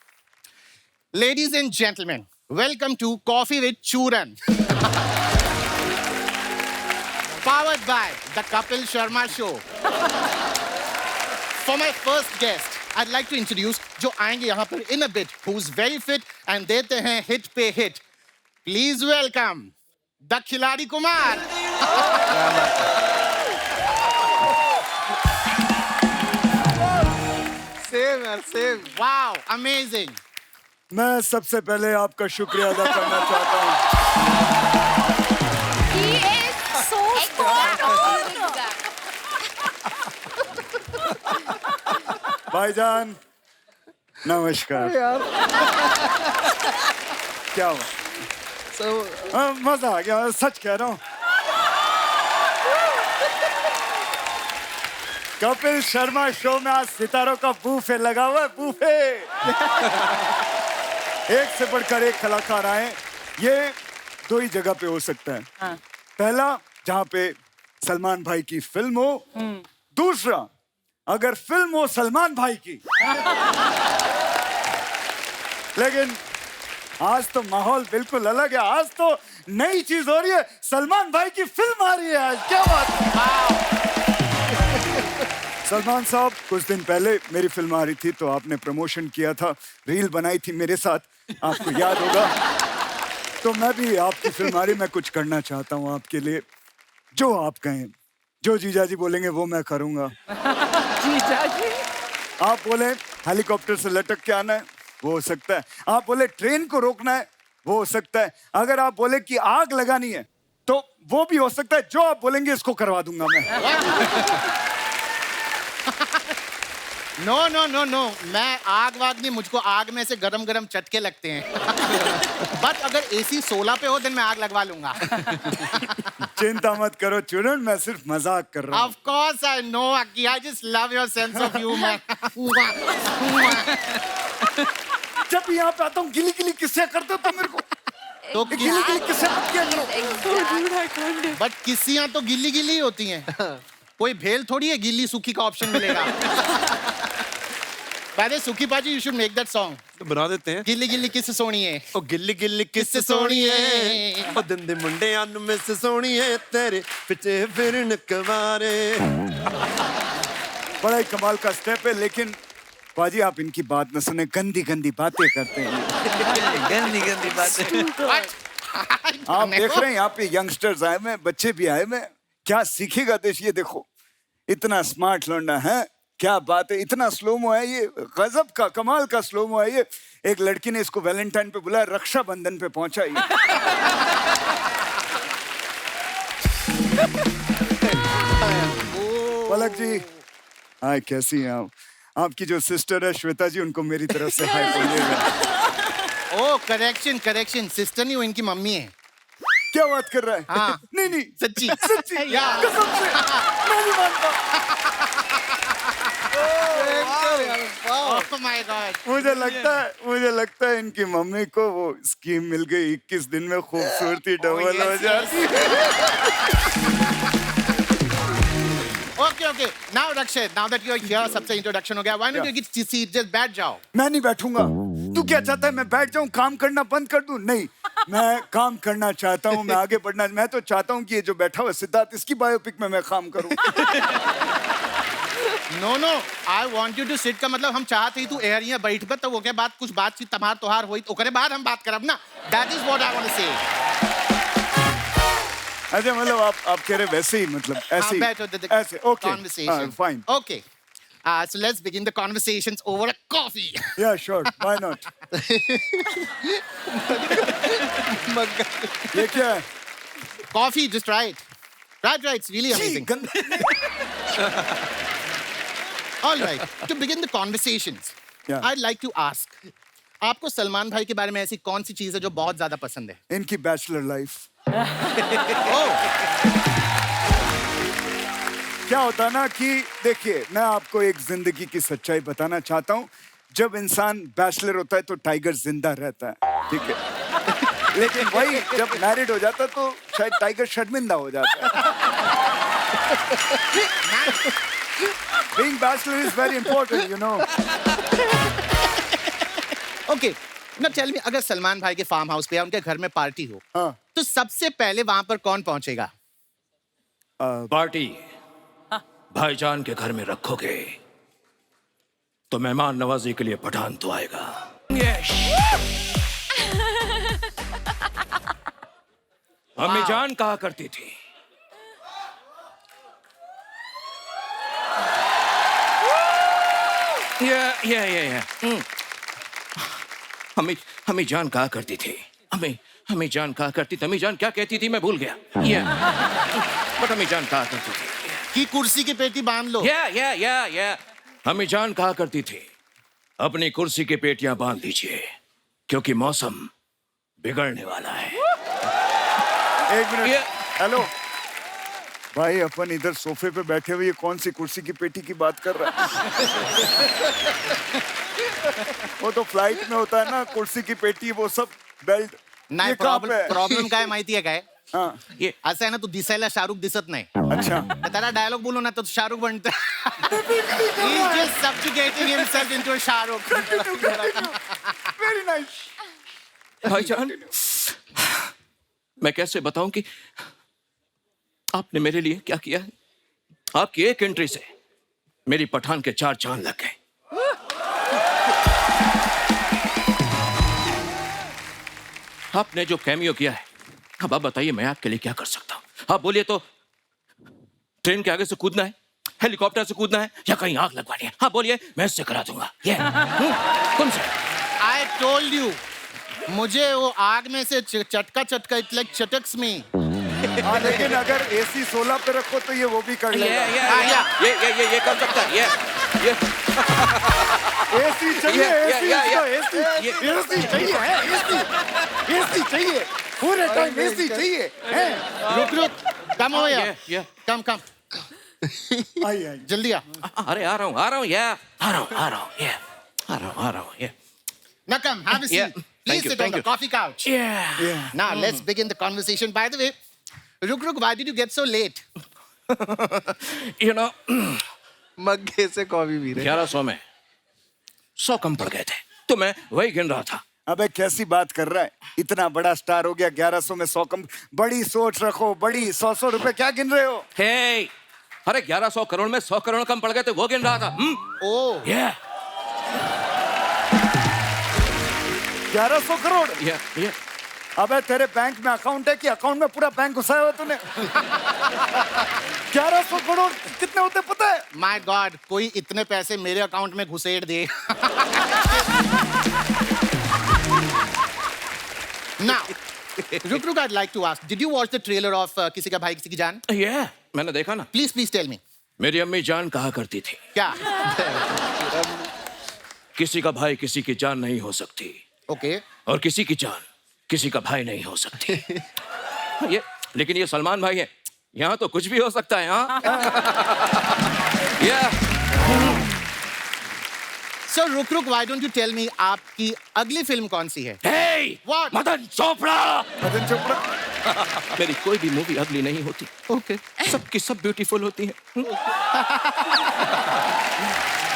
Ladies and gentlemen, welcome to Coffee with Churan. Powered by the Kapil Sharma Show. For my first guest, I'd like to introduce जो आएंगे यहाँ पर in a bit, who's very fit and देते हैं hit पे hit. Please welcome the खिलाड़ी Kumar. Same यार, same. Wow, amazing. मैं सबसे पहले आपका शुक्रिया अदा करना चाहता हूँ। He is so strong. भाईजान नमस्कार। क्या हुआ? मजा आ गया, सच कह रहा हूँ। कपिल शर्मा शो में आज सितारों का बूफे लगा हुआ है, बूफे। एक से बढ़कर एक कलाकार आए। ये दो ही जगह पे हो सकता है। पहला जहाँ पे सलमान भाई की फिल्म हो, दूसरा अगर फिल्म हो सलमान भाई की। लेकिन आज तो माहौल बिल्कुल अलग है, आज तो नई चीज हो रही है, सलमान भाई की फिल्म आ रही है आज। क्या बात है। सलमान साहब, कुछ दिन पहले मेरी फिल्म आ रही थी तो आपने प्रमोशन किया था, रील बनाई थी मेरे साथ, आपको याद होगा। तो मैं भी आपकी फिल्म आ रही, मैं कुछ करना चाहता हूँ आपके लिए। जो आप कहें, जो जीजा जी बोलेंगे वो मैं करूँगा। जीजा जी आप बोले हेलीकॉप्टर से लटक के आना है, वो हो सकता है। आप बोले ट्रेन को रोकना है, वो हो सकता है। अगर आप बोले कि आग लगानी है तो वो भी हो सकता है। जो आप बोलेंगे इसको करवा दूंगा मैं। नो नो नो नो, मैं आग वाग नहीं, मुझको आग में से गरम गरम चटके लगते हैं। बट अगर AC 16 पे हो देन मैं आग लगवा लूंगा। चिंता मत करो चूरन, मैं सिर्फ मजाक कर रहा हूँ। Of course I know, Aki. I just love your sense of humor. जब भी यहाँ पे आता हूँ गिली गिली किस्से करते हो तो मेरे को तो गिली गिली किस्से मत किया करो। बट किस्सियां तो गिल्ली गिल्ली होती हैं। कोई भेल थोड़ी है गिल्ली सूखी का ऑप्शन मिलेगा। बाय सुखी पाजी, you should make that song. तो बना देते हैं। गिल्ली गिल्ली किस सोनी है, ओ गिल्ली गिल्ली किस सोनी है, ओ दिन दे मुंडे अन में से सोनी है, तेरे पिछे फिरन कवारे। बड़ा ही कमाल का स्टेप है, लेकिन पाजी आप इनकी बात न सुने, गंदी गंदी बातें करते हैं। गंदी गंदी बातें। आप देख रहे हैं यहाँ पे यंगस्टर्स आए हुए, बच्चे भी आए हुए, क्या सीखेगा देश। ये देखो इतना स्मार्ट लौंडा है, क्या बात है, इतना स्लोमो है ये, गजब का कमाल का स्लोमो है ये। एक लड़की ने इसको वैलेंटाइन पे बुलाया, रक्षाबंधन पे पहुंचा ये। पलक जी, हाय, कैसी हैं आप? आपकी जो सिस्टर है श्वेता जी, उनको मेरी तरफ से हाय बोलिएगा। ओ करेक्शन करेक्शन, सिस्टर नहीं वो इनकी मम्मी है। क्या बात कर रहा है? हाँ। नहीं नहीं सच्ची सच्ची कसम से मैं नहीं मानता। Oh my God. मुझे लगता है इनकी मम्मी को वो स्कीम मिल गई, 21 दिन में खूबसूरती डबल हो जाती है। Okay, okay. Now, Rakshit, now that you're here, सबसे इंट्रोडक्शन हो गया. Why don't you get seat? Just बैठ जाओ. मैं नहीं बैठूंगा। तू क्या चाहता है, मैं बैठ जाऊं, काम करना बंद कर दूं? नहीं, मैं काम करना चाहता हूं, मैं आगे बढ़ना। मैं तो चाहता हूं कि ये जो बैठा हुआ सिद्धार्थ, इसकी बायोपिक में मैं काम करूं। No, no. I want you to sit का मतलब हम चाहते ही तू एयर यहाँ बैठ कर, तो वो के बाद कुछ बातचीत तमार तोहार होई, ओकरे बाद हम बात करब ना। That is what I want to say. अच्छा, मतलब आप कह रहे वैसे ही, मतलब ऐसे ही, ऐसे, okay, conversation. Fine, Okay. So let's begin the conversations over a coffee. या श्योर, व्हाई नॉट। ये क्या है? Coffee, just try it. Try, it's really amazing. All right. To begin the conversations, Yeah. I'd like to ask, आपको सलमान भाई के बारे में ऐसी कौन सी चीज है जो बहुत ज्यादा पसंद है? इनकी बैचलर लाइफ। क्या होता है ना कि देखिए, मैं आपको एक जिंदगी की सच्चाई बताना चाहता हूँ। जब इंसान बैचलर होता है तो टाइगर जिंदा रहता है, ठीक है। लेकिन वही जब मैरिड हो जाता है तो शायद टाइगर शर्मिंदा हो जाता है। Being bachelor is very important, you know. Okay. Now tell me, अगर सलमान भाई के फार्म हाउस पे या उनके घर में पार्टी हो, हाँ, तो सबसे पहले वहां पर कौन पहुंचेगा? पार्टी भाईजान के घर में रखोगे तो मेहमान नवाजी के लिए पठान तो आएगा। अम्मी जान कहा करती थी, हमें जान कहा करती थी, हमें जान कहा करती थी। अम्मी जान क्या कहती थी मैं भूल गया। बट अम्मी जान कहा करती थी कि कुर्सी की पेटी बांध लो। हमें जान कहा करती थी, अपनी कुर्सी की पेटियां बांध लीजिए क्योंकि मौसम बिगड़ने वाला है। एक मिनट, हेलो भाई, अपन इधर सोफे पे बैठे हुए, ये कौन सी कुर्सी की पेटी की बात कर रहा है? वो तो फ्लाइट में होता है ना, कुर्सी की पेटी, वो सब बेल्ट। नहीं, प्रॉब्लम क्या है माहिती है क्या है? हाँ. ये असं आहे ना, तू दिसायला शाहरुख दिसत नाही. अच्छा. तर त्याला डायलॉग बोलू ना तो शाहरुख बनतो. He's just subjugating himself into a Shahrukh. Very nice. भाईजान, मैं कैसे बताऊं कि आपने मेरे लिए क्या किया है? आपकी एक एंट्री से मेरी पठान के 4 चांद लग गए. आपने जो कैमियो किया है, अब आप बताइए मैं आपके लिए क्या कर सकता हूं. आप बोलिए तो ट्रेन के आगे से कूदना है, हेलीकॉप्टर से कूदना है, या कहीं आग लगवानी है. हाँ बोलिए, मैं इससे करा दूंगा. ये कौन सा? I told you. मुझे वो आग में से चटका इट लाइक चटक्स में. हाँ, लेकिन अगर AC 16 पे रखो तो ये वो भी कर लेगा. ये कर सकता है. ये AC चाहिए, AC चाहिए, पूरे टाइम AC चाहिए. रुक, कम हो या कम. आइए. जल्दी आ. अरे आ रहा हूँ. Now come, have a seat. Yeah. Please Thank you, sit on thank the you. coffee couch. Yeah. Now let's begin the conversation. By the way, Ruk, why did you get so late? You know, मग्गे से coffee P रहे. 1100 में 100 कम पड़ गए थे, तो मैं वही गिन रहा था. अबे कैसी बात कर रहा है? इतना बड़ा स्टार हो गया, 1100 में 100 कम. बड़ी सोच रखो, बड़ी. 100 रुपए क्या गिन रहे हो? हे, अरे 1100 करोड़ में 100 करोड़ कम पड़ गए थे, वो गिन रहा था. Oh. 1100 करोड़. Yeah. अबे तेरे बैंक में अकाउंट है कि अकाउंट में पूरा बैंक घुसाया हुआ तूने? 1100 करोड़ कितने होते पता है? My God, कोई इतने पैसे मेरे अकाउंट में घुसेड़ दे. Now, Ruk, I'd like to ask, did you watch the trailer of किसी का भाई किसी की जान? Yeah, मैंने देखा ना. Please tell me. मेरी अम्मी जान कहा करती थी, क्या? किसी का भाई किसी की जान नहीं हो सकती. Okay. और किसी की जान किसी का भाई नहीं हो सकती. ये लेकिन ये सलमान भाई है, यहाँ तो कुछ भी हो सकता है. हाँ. Yeah. So Ruk, why don't you tell me आपकी अगली फिल्म कौन सी है? Hey, What? मदन चोपड़ा. मदन चोपड़ा. मेरी कोई भी मूवी अगली नहीं होती. Okay. सबकी सब ब्यूटीफुल होती है.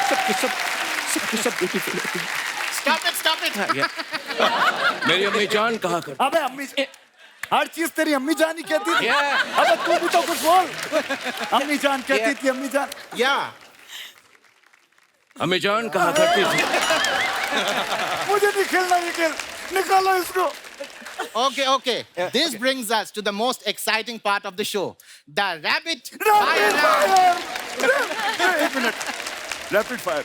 सबकी सब ब्यूटीफुल होती है. Stop it. मेरी अम्मी जान कहा कर. अबे अम्मी, हर चीज तेरी अम्मी जान ही कहती थी. Yeah. अबे तू भी तो कुछ बोल. अम्मी जान कहती थी, अम्मी जान. Yeah. अम्मी जान कहा करती थी. मुझे नहीं खेलना, ये खेल. निकालो इसको. Okay. This brings us to the most exciting part of the show. The Rapid Fire Round. एक मिनट. Rapid fire.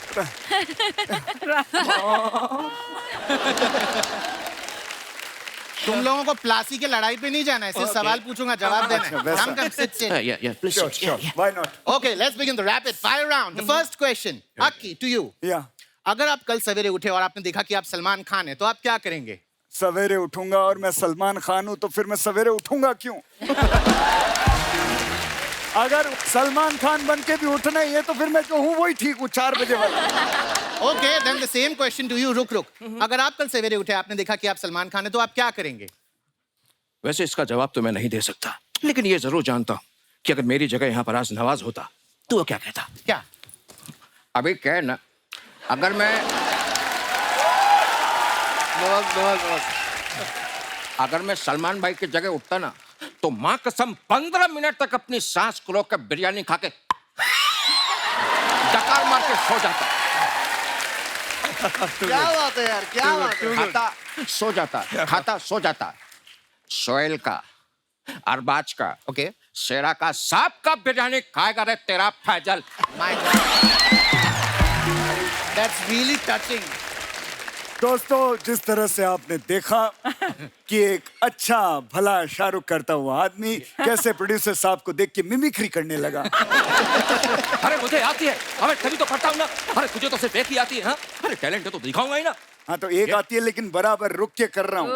तुम लोगों को प्लासी के लड़ाई पे नहीं जाना है, सिर्फ सवाल पूछूंगा, जवाब देना है. Come, sit. Yeah, please. Sure. Why not? Okay, let's begin the rapid fire round. The first question, Aki, to you. Yeah. अगर आप कल सवेरे उठे और आपने देखा कि आप सलमान खान हैं, तो आप क्या करेंगे? सवेरे उठूंगा और मैं सलमान खान हूं, तो फिर मैं सवेरे उठूंगा क्यों? अगर सलमान खान बन के भी उठना ही है तो फिर मैं जो हूँ वही ठीक हूँ, 4 बजे वाला. Okay, then the same question to you, रुक. अगर आप कल सवेरे उठे, आपने देखा कि आप सलमान खान हैं, तो आप क्या करेंगे? वैसे इसका जवाब तो मैं नहीं दे सकता, लेकिन ये जरूर जानता हूँ कि अगर मेरी जगह यहाँ पर आज नवाज होता तो वो क्या कहता. क्या? अभी क्या है ना, अगर मैं अगर मैं सलमान भाई की जगह उठता ना, तो माँ कसम 15 मिनट तक अपनी सांस को रोक के बिरयानी खा के डकार मार के सो जाता. क्या बात है यार, क्या बात है. खाता सो जाता. सोहेल का, अरबाज का, Okay. शेरा का, सांप का बिरयानी खाएगा रे तेरा Faizal. My God. That's really touching. दोस्तों, जिस तरह से आपने देखा कि एक अच्छा भला शाहरुख करता हुआ आदमी कैसे प्रोड्यूसर साहब को देख के मिमिक्री करने लगा. अरे मुझे आती है, अरे तभी तो करता हूँ ना. अरे तुझे तो सिर्फ एक ही आती है. हाँ, अरे टैलेंट है तो दिखाऊंगा ही ना. हाँ, तो एक आती है लेकिन बराबर रुक के कर रहा हूँ.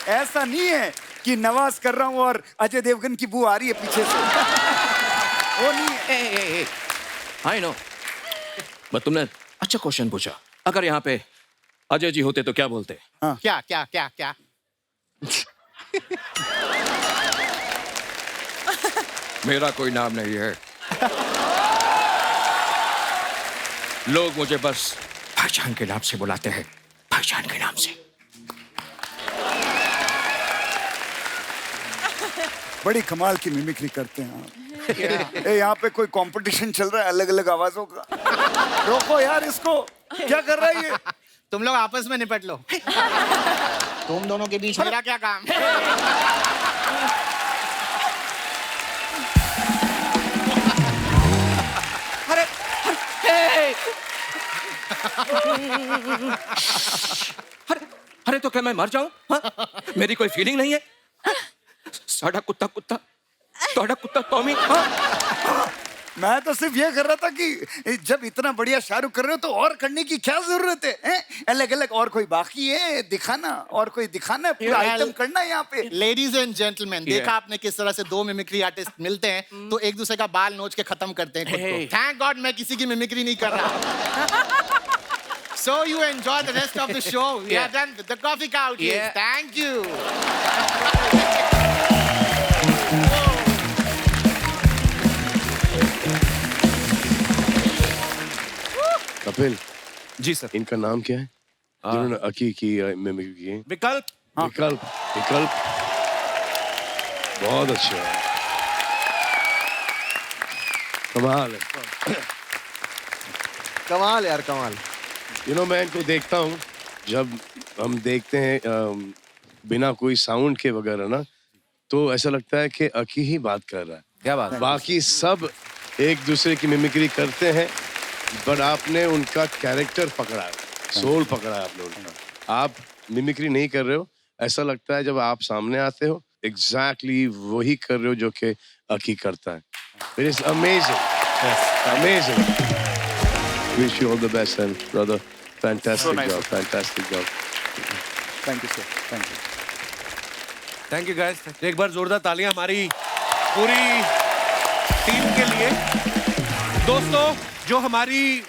ऐसा नहीं है कि नवाज कर रहा हूँ और अजय देवगन की बू आ रही है पीछे से. वो नहीं है. आई नो, बट तुमने अच्छा क्वेश्चन पूछा. अगर यहाँ पे अजय जी होते तो क्या बोलते? क्या क्या क्या क्या? मेरा कोई नाम नहीं है। लोग मुझे बस पहचान के नाम से बुलाते हैं, पहचान के नाम से। बड़ी कमाल की मिमिक्री करते हैं आप। ए, यहाँ पे कोई कंपटीशन चल रहा है अलग अलग आवाजों का। रोको यार इसको, क्या कर रहा है ये? तुम लोग आपस में निपट लो। तुम दोनों के बीच मेरा क्या काम? अरे तो क्या मैं मर जाऊं? हाँ? मेरी कोई फीलिंग नहीं है? साडा कुत्ता कुत्ता, तोड़ा कुत्ता टॉमी। हाँ? मैं तो सिर्फ ये कर रहा था कि जब इतना बढ़िया शाहरुख कर रहे हो तो और करने की क्या जरूरत है, हैं? अलग अलग और कोई बाकी है दिखाना, और कोई दिखाना है, पूरा आइटम करना है यहाँ पे। लेडीज एंड जेंटलमैन, देखा आपने किस तरह से दो मिमिक्री आर्टिस्ट मिलते हैं तो एक दूसरे का बाल नोच के खत्म करते हैं खुद को। थैंक गॉड मैं किसी की मिमिक्री नहीं कर रहा। So you enjoy the rest of the show. We are done with the coffee couch. Thank you. Kapil ji sir. इनका नाम क्या है जिन्होंने अकी की मिमिक्री की है? विकल्प। विकल्प। विकल्प बहुत अच्छा है, कमाल है। कमाल यार कमाल। मैं इनको देखता हूँ जब हम देखते हैं बिना कोई साउंड के वगैरह ना, तो ऐसा लगता है कि अकी ही बात कर रहा है। क्या बात है? बाकी सब एक दूसरे की मिमिक्री करते हैं, बट आपने उनका कैरेक्टर पकड़ा है, सोल पकड़ा है आपने उनका। आप मिमिक्री नहीं कर रहे हो, ऐसा लगता है जब आप सामने आते हो एग्जैक्टली वही कर रहे हो जो कि अकी करता है। It is amazing, amazing. Wish you all the best, and brother, fantastic job, fantastic job. Thank you sir, thank you. Thank you guys. एक बार जोरदार तालियां हमारी पूरी टीम के लिए। दोस्तों, जो हमारी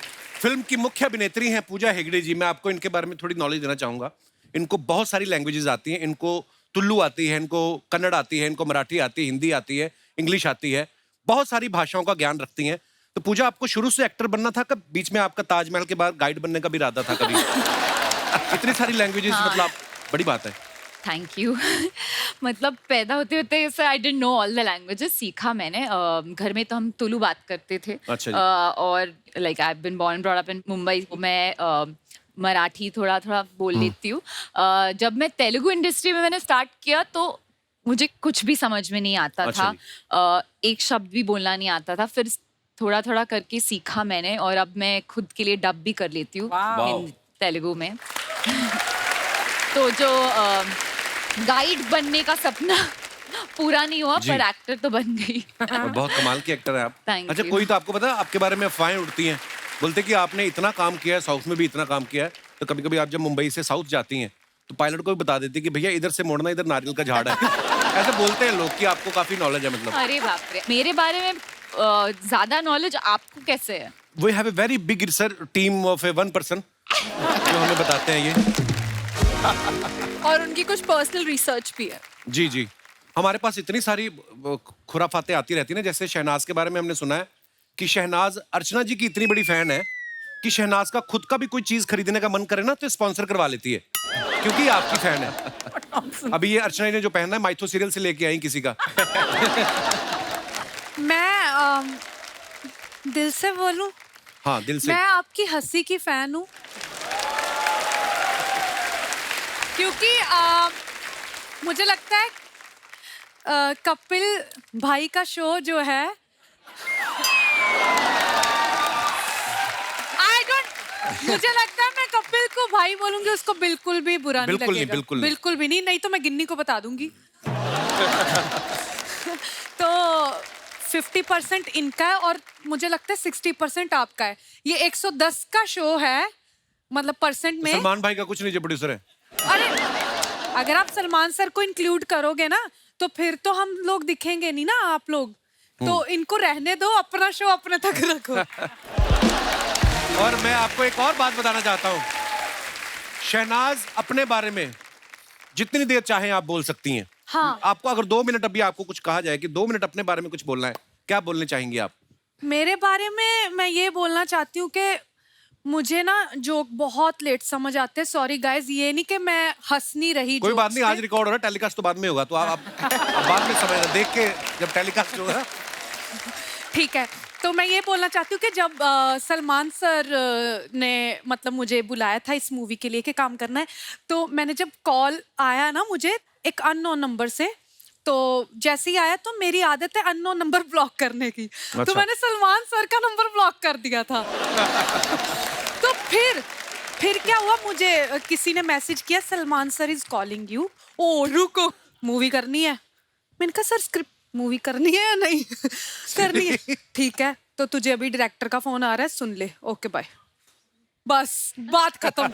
फिल्म की मुख्य अभिनेत्री हैं पूजा हेगड़े जी, मैं आपको इनके बारे में थोड़ी नॉलेज देना चाहूंगा। इनको बहुत सारी लैंग्वेजेस आती हैं। इनको तुल्लू आती है, इनको कन्नड़ आती है, इनको मराठी आती है, हिंदी आती है, इंग्लिश आती है, बहुत सारी भाषाओं का ज्ञान रखती हैं। तो पूजा, आपको शुरू से एक्टर बनना था, कब बीच में आपका ताजमहल के बाद गाइड बनने का भी इरादा था कभी? इतनी सारी लैंग्वेजेस, मतलब बड़ी बात है। Thank you. मतलब पैदा होते होते I didn't know all the languages. सीखा मैंने घर में, तो हम तुलु बात करते थे। अच्छा जी। और like I have been born brought up in Mumbai. मैं मराठी थोड़ा थोड़ा बोल लेती हूँ। जब मैं तेलुगु इंडस्ट्री में मैंने स्टार्ट किया तो मुझे कुछ भी समझ में नहीं आता था। एक शब्द भी बोलना नहीं आता था। फिर थोड़ा थोड़ा करके सीखा मैंने, और अब मैं खुद के लिए डब भी कर लेती हूँ तेलुगु में। तो जो गाइड बनने का सपना पूरा नहीं हुआ, पर एक्टर तो बन गई। और बहुत कमाल की एक्टर है आप। अच्छा, you. कोई तो आपको पता है, आपके बारे में अफवाहें उड़ती हैं, बोलते कि आपने इतना काम किया है, साउथ में भी इतना काम किया है, तो कभी कभी आप जब मुंबई से साउथ जाती हैं तो पायलट को भी बता देती कि भैया इधर से मोड़ना, इधर नारियल का झाड़ है। ऐसे बोलते हैं लोग कि आपको काफी नॉलेज है। मतलब अरे बाप रे, मेरे बारे में ज्यादा नॉलेज आपको कैसे है? We have a very big research team of a one person जो हमें बताते हैं ये। और उनकी कुछ पर्सनल रिसर्च भी है। जी जी, हमारे पास इतनी सारी खुराफातें आती रहती हैं। जैसे शहनाज के बारे में हमने सुना है कि शहनाज अर्चना जी की इतनी बड़ी फैन है कि शहनाज का खुद का भी कोई चीज खरीदने का मन करे ना तो स्पॉन्सर करवा लेती है, क्योंकि आपकी फैन है। अभी ये अर्चना ने जो पहना है माइथो सीरियल से लेके आई किसी का। मैं दिल से बोलूं, हाँ दिल से। मैं आपकी हंसी की फैन हूँ, क्योंकि मुझे लगता है कपिल भाई का शो जो है, मुझे लगता है मैं कपिल को भाई बोलूंगी उसको बिल्कुल भी बुरा नहीं लगेगा। बिल्कुल भी नहीं तो मैं गिन्नी को बता दूंगी। तो 50% इनका है और मुझे लगता है 60% आपका है। ये 110 का शो है, मतलब परसेंट में। सलमान भाई का कुछ नहीं जो प्रोड्यूसर है। अरे अगर आप सलमान सर को इंक्लूड करोगे ना तो फिर तो हम लोग दिखेंगे नहीं ना आप लोग। तो इनको रहने दो, अपना शो अपने तक रखो। और मैं आपको एक और बात बताना चाहता हूँ, शहनाज अपने बारे में जितनी देर चाहें आप बोल सकती हैं। हाँ। आपको अगर 2 मिनट अभी आपको कुछ कहा जाए कि 2 मिनट अपने बारे में कुछ बोलना है, क्या बोलने चाहेंगी आप? मेरे बारे में मैं ये बोलना चाहती हूँ कि मुझे ना जोक बहुत लेट समझ आते हैं। सॉरी गाइज, ये नहीं कि मैं हंस नहीं रही। कोई बात नहीं, आज रिकॉर्ड हो रहा है, टेलीकास्ट तो बाद में होगा, तो आप बाद में समझना, देख के जब टेलीकास्ट होगा। ठीक है, तो मैं ये बोलना चाहती हूँ कि जब सलमान सर ने मतलब मुझे बुलाया था इस मूवी के लिए कि काम करना है, तो मैंने जब कॉल आया ना मुझे एक अननोन नंबर से, तो जैसे ही आया तो मेरी आदत है अननोन नंबर ब्लॉक करने की। अच्छा। तो मैंने सलमान सर का नंबर ब्लॉक कर दिया था। तो फिर क्या हुआ, मुझे किसी ने मैसेज किया Salman sir is calling you. ओ रुको, मूवी करनी है। मैंने कहा सर स्क्रिप्ट मूवी करनी है या नहीं? करनी है। ठीक है, तो तुझे अभी डायरेक्टर का फोन आ रहा है, सुन ले, ओके बाय। बस बात खत्म।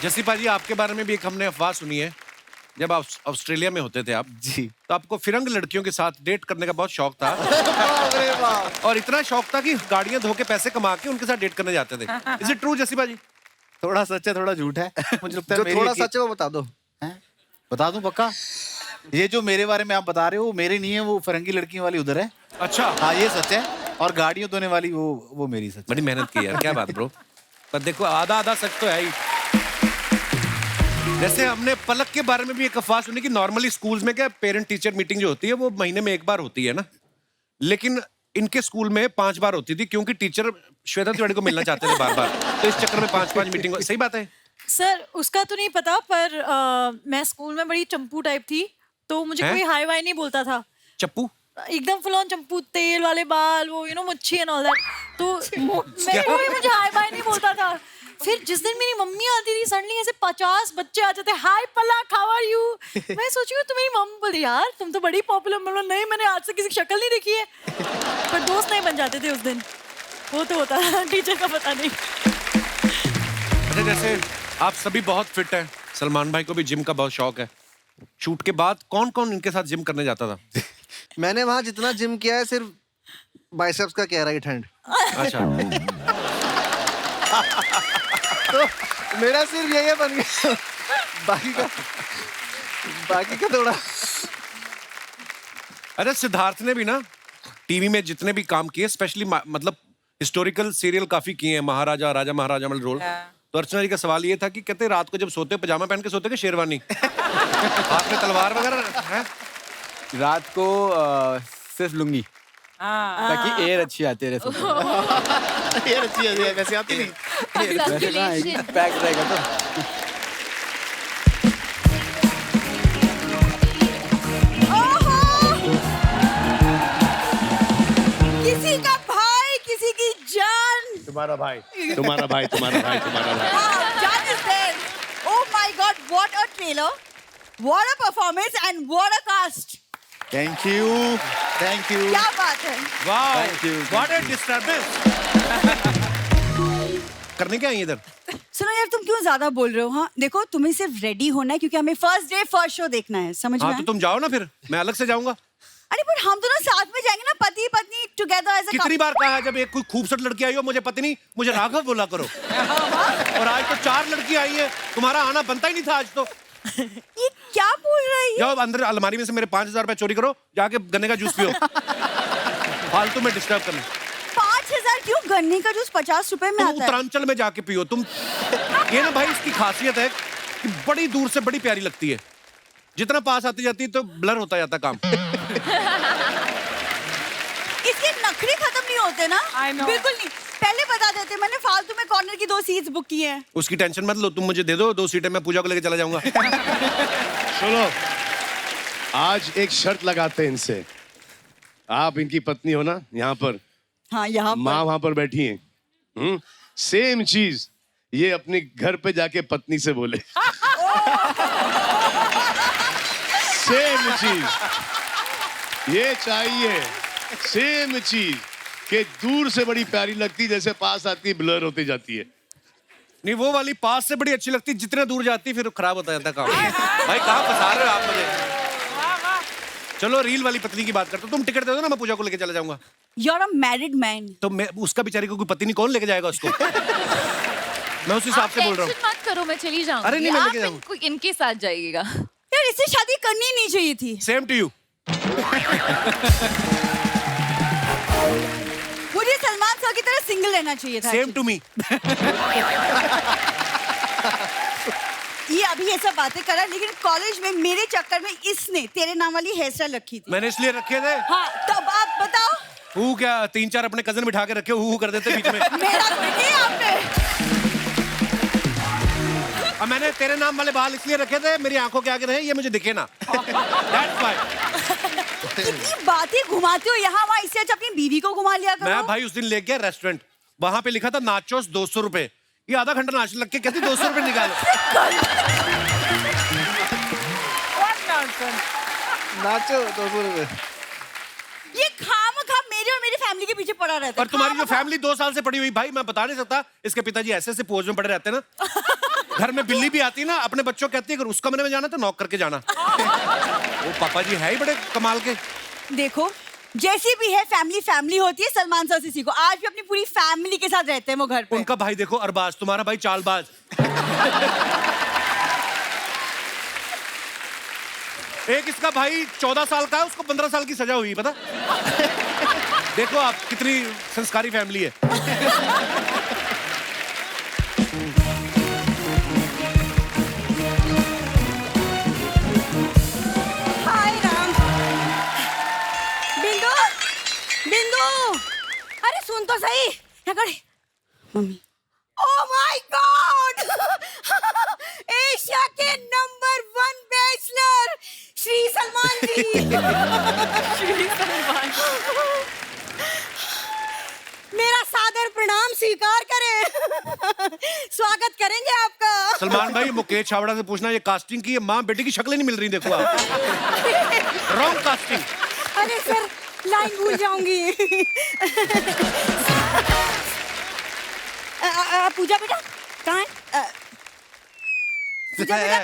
जसी पाजी, आपके बारे में भी एक हमने अफवाह सुनी है, जब आप ऑस्ट्रेलिया में होते थे आप जी, तो आपको फिरंग लड़कियों के साथ डेट करने का बहुत शौक था। और इतना शौक था कि गाड़ियां धो के पैसे कमा के उनके साथ डेट करने जाते थे। इज इट ट्रू जसी पाजी? थोड़ा सच है थोड़ा झूठ है। मुझे लगता है जो मेरी थोड़ा एक- सच है वो बता दो। बता दूं पक्का? ये जो मेरे बारे में आप बता रहे हो वो मेरी नहीं है, वो फरंगी लड़कियों वाली उधर है। अच्छा, हाँ ये सच है, और गाड़ियों धोने वाली वो मेरी सच है। बड़ी मेहनत की यार, क्या बात ब्रो। पर देखो आधा आधा सच तो है ही। जैसे हमने पलक के बारे में भी एक अफवाह सुनी कि नॉर्मली स्कूल्स में क्या पेरेंट टीचर मीटिंग जो होती है वो महीने में 1 बार होती है ना, लेकिन इनके स्कूल में 5 बार होती थी, क्योंकि टीचर श्वेता तिवारी को मिलना चाहते थे बार बार, तो इस चक्कर में 5-5 मीटिंग। सही बात है? सर उसका तो नहीं पता, पर मैं स्कूल में बड़ी चंपू टाइप थी, तो मुझे हैं? कोई हाई वाई नहीं बोलता था। चप्पू? एकदम फुल ऑन चंपू, तेल वाले बाल, वो मुच्छी एंड ऑल दैट। तो कोई मुझे हाई बाय नहीं बोलता था। फिर जिस दिन मेरी मम्मी आती थी, सडनली ऐसे 50 बच्चे आ जाते, हाय पलक हाउ आर यू। मैं सोची हूँ तो मेरी मम्मी बोली यार तुम तो बड़ी पॉपुलर। मतलब नहीं, मैंने आज से किसी की शक्ल नहीं देखी है। पर दोस्त नहीं बन जाते थे उस दिन, वो तो होता है, टीचर का पता नहीं। अच्छा, जैसे आप सभी बहुत फिट हैं, सलमान भाई को भी जिम का बहुत शौक है, शूट के बाद कौन कौन इनके साथ जिम करने जाता था? मैंने वहां जितना जिम किया है सिर्फ बाइसेप्स का किया, राइट हैंड। अच्छा। तो मेरा सिर्फ यही बन गया, बाकी का थोड़ा। अरे सिद्धार्थ ने भी ना टीवी में जितने भी काम किए, स्पेशली मतलब हिस्टोरिकल सीरियल काफी किए हैं, महाराजा, राजा महाराजा वाले रोल। तो अर्चना जी का सवाल ये था कि कहते रात को जब सोते पजामा पहन के सोते कि शेरवानी? हाथ में तलवार वगैरह है? रात को सिर्फ लुंगी, ताकि एयर अच्छी आती है। एयर अच्छी है, वैसे आती नहीं। पैक रहेगा तो। किसी का भाई, किसी की जान। तुम्हारा भाई, तुम्हारा भाई, तुम्हारा भाई, तुम्हारा भाई। Jack is there. Oh my God! What a trailer! What a performance and what a cast! Thank you, thank you. क्या बात है? वाह, Thank you. What a disturbance. करने क्या आई इधर? सुनो यार, तुम क्यों ज्यादा बोल रहे हो? हाँ देखो, तुम्हें सिर्फ रेडी होना है क्योंकि हमें फर्स्ट डे फर्स्ट शो देखना है, समझ में हाँ आया? तो तुम जाओ ना, फिर मैं अलग से जाऊंगा। अरे पर हम दोनों साथ में जाएंगे ना, पति पत्नी टुगेदर एज अ कितनी बार कहा है, जब एक कोई खूबसूरत लड़की आई हो मुझे पति नहीं, मुझे राघव बोला करो। और आज तो 4 लड़की आई है, तुम्हारा आना बनता ही नहीं था आज तो। ये क्या बोल रही है? जाओ अंदर अलमारी में से मेरे 5000 रुपए चोरी करो, जाके गन्ने का जूस पियो। फालतू में डिस्टर्ब करना। 5000 क्यों? गन्ने का जूस 50 रुपए में तुम आता है। उत्तरांचल में जाके पियो तुम। ये ना भाई, इसकी खासियत है कि बड़ी दूर से बड़ी प्यारी लगती है, जितना पास आती जाती है तो ब्लर होता जाता काम। इसके नखरे खत्म नहीं होते ना? बिल्कुल नहीं। पहले बता देते, मैंने फालतू में कॉर्नर की 2 सीट्स बुक की हैं। उसकी टेंशन मत लो, तुम मुझे दे दो 2 सीटें, मैं पूजा को लेके चला जाऊंगा। सुनो, आज एक शर्त लगाते हैं इनसे। आप इनकी पत्नी हो ना, यहाँ पर हाँ, यहाँ पर माँ वहां पर बैठी है। सेम चीज ये अपने घर पे जाके पत्नी से बोले। सेम चीज ये चाहिए, सेम चीज कि दूर से बड़ी प्यारी लगती, जैसे पास आती ब्लर होती जाती है। नहीं, वो वाली पास से बड़ी अच्छी लगती, जितने दूर जाती फिर खराब होता जाता काम। भाई कहाँ फंसा रहे हो आप मुझे? चलो रील वाली पत्नी की बात करते हो, तुम टिकट दे दो ना, मैं पूजा को लेके चला जाऊंगा। You're a married man. तो मैं उसका बेचारी को कोई पति नहीं, कौन लेके जाएगा उसको? मैं उस हिसाब से बोल रहा हूँ। टेंशन मत करो, मैं चली जाऊंगी। अरे नहीं, मैं लेके आप जाऊंगा। इनके साथ जाइएगा। यार इससे शादी करनी नहीं चाहिए थी। Same to you. मुझे सलमान सर की तरह सिंगल रहना चाहिए था। Same to me. ये अभी ये सब बातें करा, लेकिन कॉलेज में मेरे चक्कर में इसने तेरे नाम वाली हेयर स्टाइल रखी थी। मैंने इसलिए रखे थे। हाँ, तब आप बताओ। हु क्या 3-4 अपने कजन बिठा के रखे, हु कर देते बीच में। मेरा कोई नहीं आपने। अब मैंने तेरे नाम वाले बाल इसलिए रखे थे मेरी आंखों के आगे रहे, ये मुझे दिखे ना। That's why। कितनी बातें घुमाते हो यहाँ वहाँ, इससे अच्छा अपनी बीवी को घुमा लिया करो। मैं भाई उस दिन ले गया रेस्टोरेंट, वहां पे लिखा था नाचोस 200 रुपए। ये आधा घंटा नाचने लग के कहती 200 रुपए निकालो। नाचो 200 रुपए। ये खामखा मेरे और मेरी फैमिली के पीछे पड़ा रहता है। और तुम्हारी जो फैमिली 2 साल से पड़ी हुई, भाई मैं बता नहीं सकता, इसके पिताजी ऐसे ऐसे पोज में पड़े रहते हैं ना। घर में बिल्ली भी आती है ना, अपने बच्चों को कहती है अगर उस कमरे में जाना तो नॉक करके जाना। वो पापा जी है ही बड़े कमाल के। देखो जैसी भी है फैमिली, फैमिली होती है। सलमान सर से सीखो, आज भी अपनी पूरी फैमिली के साथ रहते हैं वो घर पे। उनका भाई देखो अरबाज, तुम्हारा भाई चालबाज। एक इसका भाई 14 साल का है, उसको 15 साल की सजा हुई, पता? देखो आप कितनी संस्कारी फैमिली है। हाय राम। बिंदु, बिंदु, अरे सुन तो सही। यहाँ खड़ी। Mummy. Oh my God, Asia के नंबर 1 बैचलर श्री सलमान जी। श्री सलमान। मेरा सादर प्रणाम स्वीकार करें। स्वागत करेंगे आपका। सलमान भाई मुकेश छाबड़ा से पूछना, ये कास्टिंग की माँ बेटी की शक्लें नहीं मिल रही, देखो आप। Wrong casting. अरे सर लाइन भूल जाऊंगी। पूजा बेटा कहाँ है? पूजा बेटा।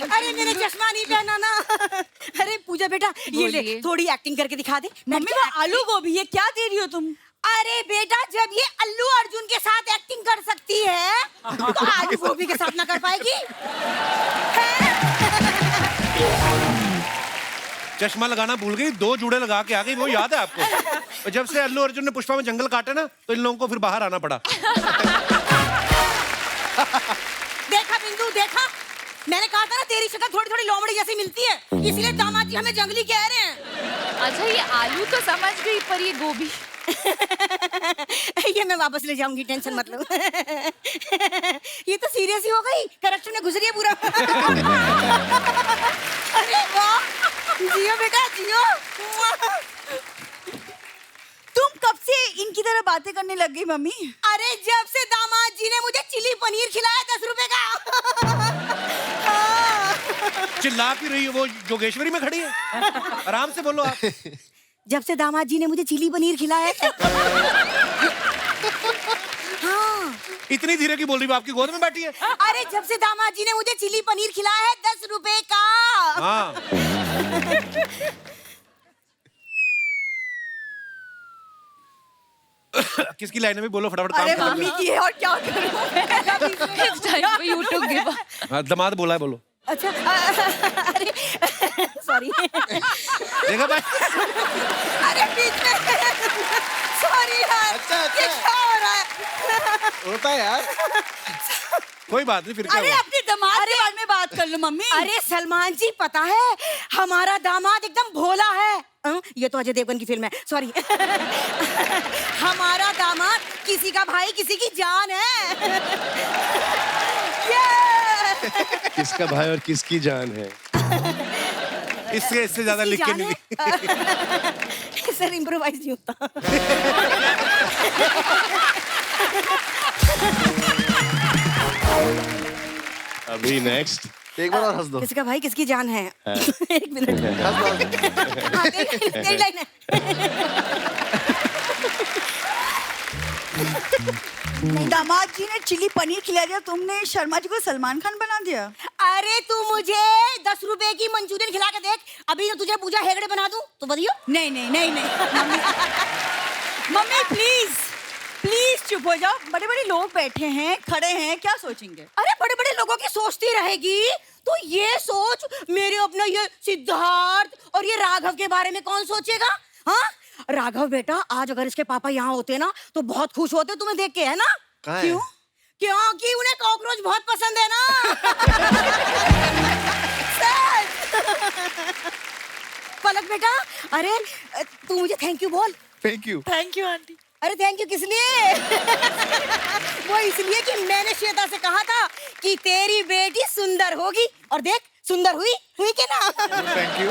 अरे मैंने चश्मा नहीं पहना ना। अरे पूजा बेटा ये ले, थोड़ी एक्टिंग करके दिखा दे। मम्मी वो आलू गोभी है, क्या दे रही हो तुम? अरे बेटा जब ये अल्लू अर्जुन के साथ एक्टिंग कर सकती है तो आलू गोभी के साथ ना कर पाएगी? चश्मा लगाना भूल गई, 2 जूड़े लगा के आ गई, वो याद है आपको? और जब से अल्लू अर्जुन ने पुष्पा में जंगल काटे ना, तो इन लोगों को फिर बाहर आना पड़ा। देखा बिंदु, देखा मैंने कहा था ना तेरी शक्ल थोड़ी थोड़ी लोमड़ी जैसी मिलती है, इसलिए दामाद जी हमें जंगली कह रहे हैं। अच्छा ये आलू तो समझ गई, पर ये गोभी। ये मैं वापस ले जाऊंगी, टेंशन मत लो। ये तो सीरियस ही हो गई, करेक्शन में घुस रही है पूरा। अरे वाह, जियो बेटा जियो। तुम कब से इनकी तरह बातें करने लग गई मम्मी? अरे जब से दामाद जी ने मुझे चिली पनीर खिलाया 10 रुपए का। चिल्ला क्यों रही है? वो जोगेश्वरी में खड़ी है, आराम से बोलो आप। जब से दामाद जी ने मुझे चिली पनीर खिलाया है। हाँ। इतनी धीरे की बोल रही है, आपकी गोद में बैठी है? अरे जब से दामाद जी ने मुझे चिली पनीर खिलाया है 10 रुपए का। हाँ। किसकी लाइन है भी बोलो फटाफट। अरे मम्मी की है और क्या करूं? YouTube give up. हाँ, दमाद बोला है, बोलो। अच्छा अरे सॉरी। देखा भाई? अरे बीच में सॉरी यार। अच्छा ये क्या हो रहा है? होता है यार। कोई बात नहीं, फिर क्या अरे हुआ? अपने दामाद के बारे में बात कर लो मम्मी। अरे सलमान जी पता है हमारा दामाद एकदम भोला है। ये तो अजय देवगन की फिल्म है, सॉरी। हमारा दामाद किसी का भाई किसी की जान है। किसका भाई और किसकी जान है? इससे ज्यादा लिख के नहीं दी। सर इम्प्रोवाइज नहीं होता। अभी नेक्स्ट एक बार और हंस दो। किसका भाई किसकी जान है? एक मिनट। हाँ, तेरी लाइन है। दामाद जी ने चिली पनीर खिला दिया, तुमने शर्मा जी को सलमान खान बना दिया। अरे तू मुझे 10 रुपए की मंचूरियन खिला के देख, अभी तो तुझे पूजा हेगड़े बना दूं तो बताइयो। नहीं नहीं नहीं नहीं मम्मी प्लीज चुप हो जाओ, बड़े बड़े लोग बैठे हैं, खड़े हैं, क्या सोचेंगे? अरे बड़े बड़े लोगों की सोचती रहेगी, तो ये सोच मेरे अपना ये सिद्धार्थ और ये राघव के बारे में कौन सोचेगा? हाँ, राघव बेटा, आज अगर इसके पापा यहाँ होते ना तो बहुत खुश होते तुम्हें देख के, है ना? क्यों? क्योंकि उन्हें कॉकरोच बहुत पसंद है ना। पलक बेटा, अरे तू मुझे थैंक यू बोल। Thank you. Thank you aunty. अरे थैंक यू किस लिए? वो इसलिए कि मैंने श्वेता से कहा था कि तेरी बेटी सुंदर होगी, और देख सुंदर हुई कि ना? Thank you.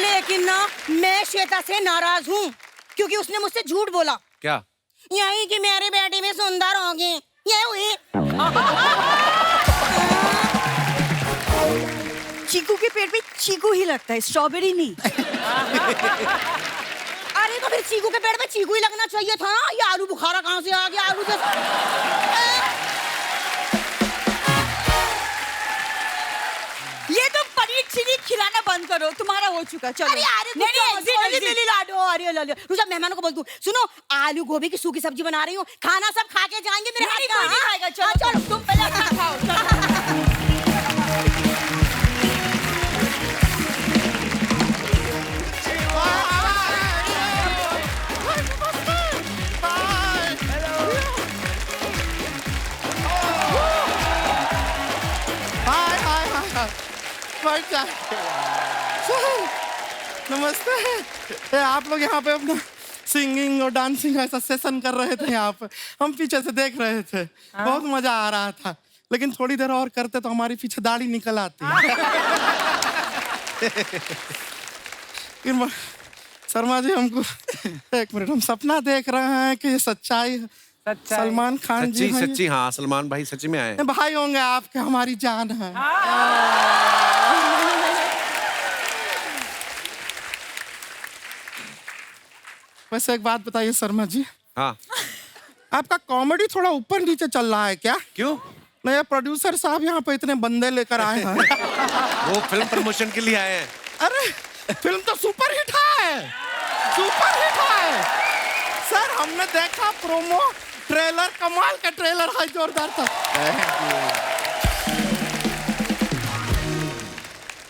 लेकिन ना मैं श्वेता से नाराज हूँ, क्योंकि उसने मुझसे झूठ बोला। क्या? यही कि मेरी बेटी भी सुंदर होगी, ये हुई। चीकू के पेट में चीकू ही लगता है, स्ट्रॉबेरी नहीं। अरे तो फिर चीकू के पेट में चीकू ही लगना चाहिए था। ये आलू बुखारा कहाँ से आ गया? आलू जैसा। ये तो पनीर चिली खिलाना बंद करो, तुम्हारा हो चुका। चलो। अरे नहीं लाडो, अरे रुजा मेहमानों को बोल दूं, सुनो आलू गोभी की सूखी सब्जी बना रही हूँ, खाना सब खा के जाएंगे मेरे हाथ का। नहीं खाएगा। चलो तुम पहले खाओ। चलो। नमस्ते। आप लोग यहाँ पे अपना सिंगिंग और डांसिंग ऐसा सेशन कर रहे थे यहाँ पे, हम पीछे से देख रहे थे। बहुत मजा आ रहा था, लेकिन थोड़ी देर और करते तो हमारी पीछे दाढ़ी निकल आती। शर्मा जी हमको एक मिनट, हम सपना देख रहे हैं कि ये सच्चाई है। सलमान खान जी सच्ची हाँ, सलमान भाई सच्ची में आए। भाई होंगे आपके, हमारी जान है। वैसे एक बात बताइए शर्मा जी। हाँ। आपका कॉमेडी थोड़ा ऊपर नीचे चल रहा है क्या? क्यों? नहीं, प्रोड्यूसर साहब यहाँ पे इतने बंदे लेकर आए हैं। वो फिल्म प्रमोशन के लिए आए हैं। अरे फिल्म तो सुपर हिट है, सुपर हिट है सर। हमने देखा प्रोमो ट्रेलर, कमाल का ट्रेलर है, जोरदार था।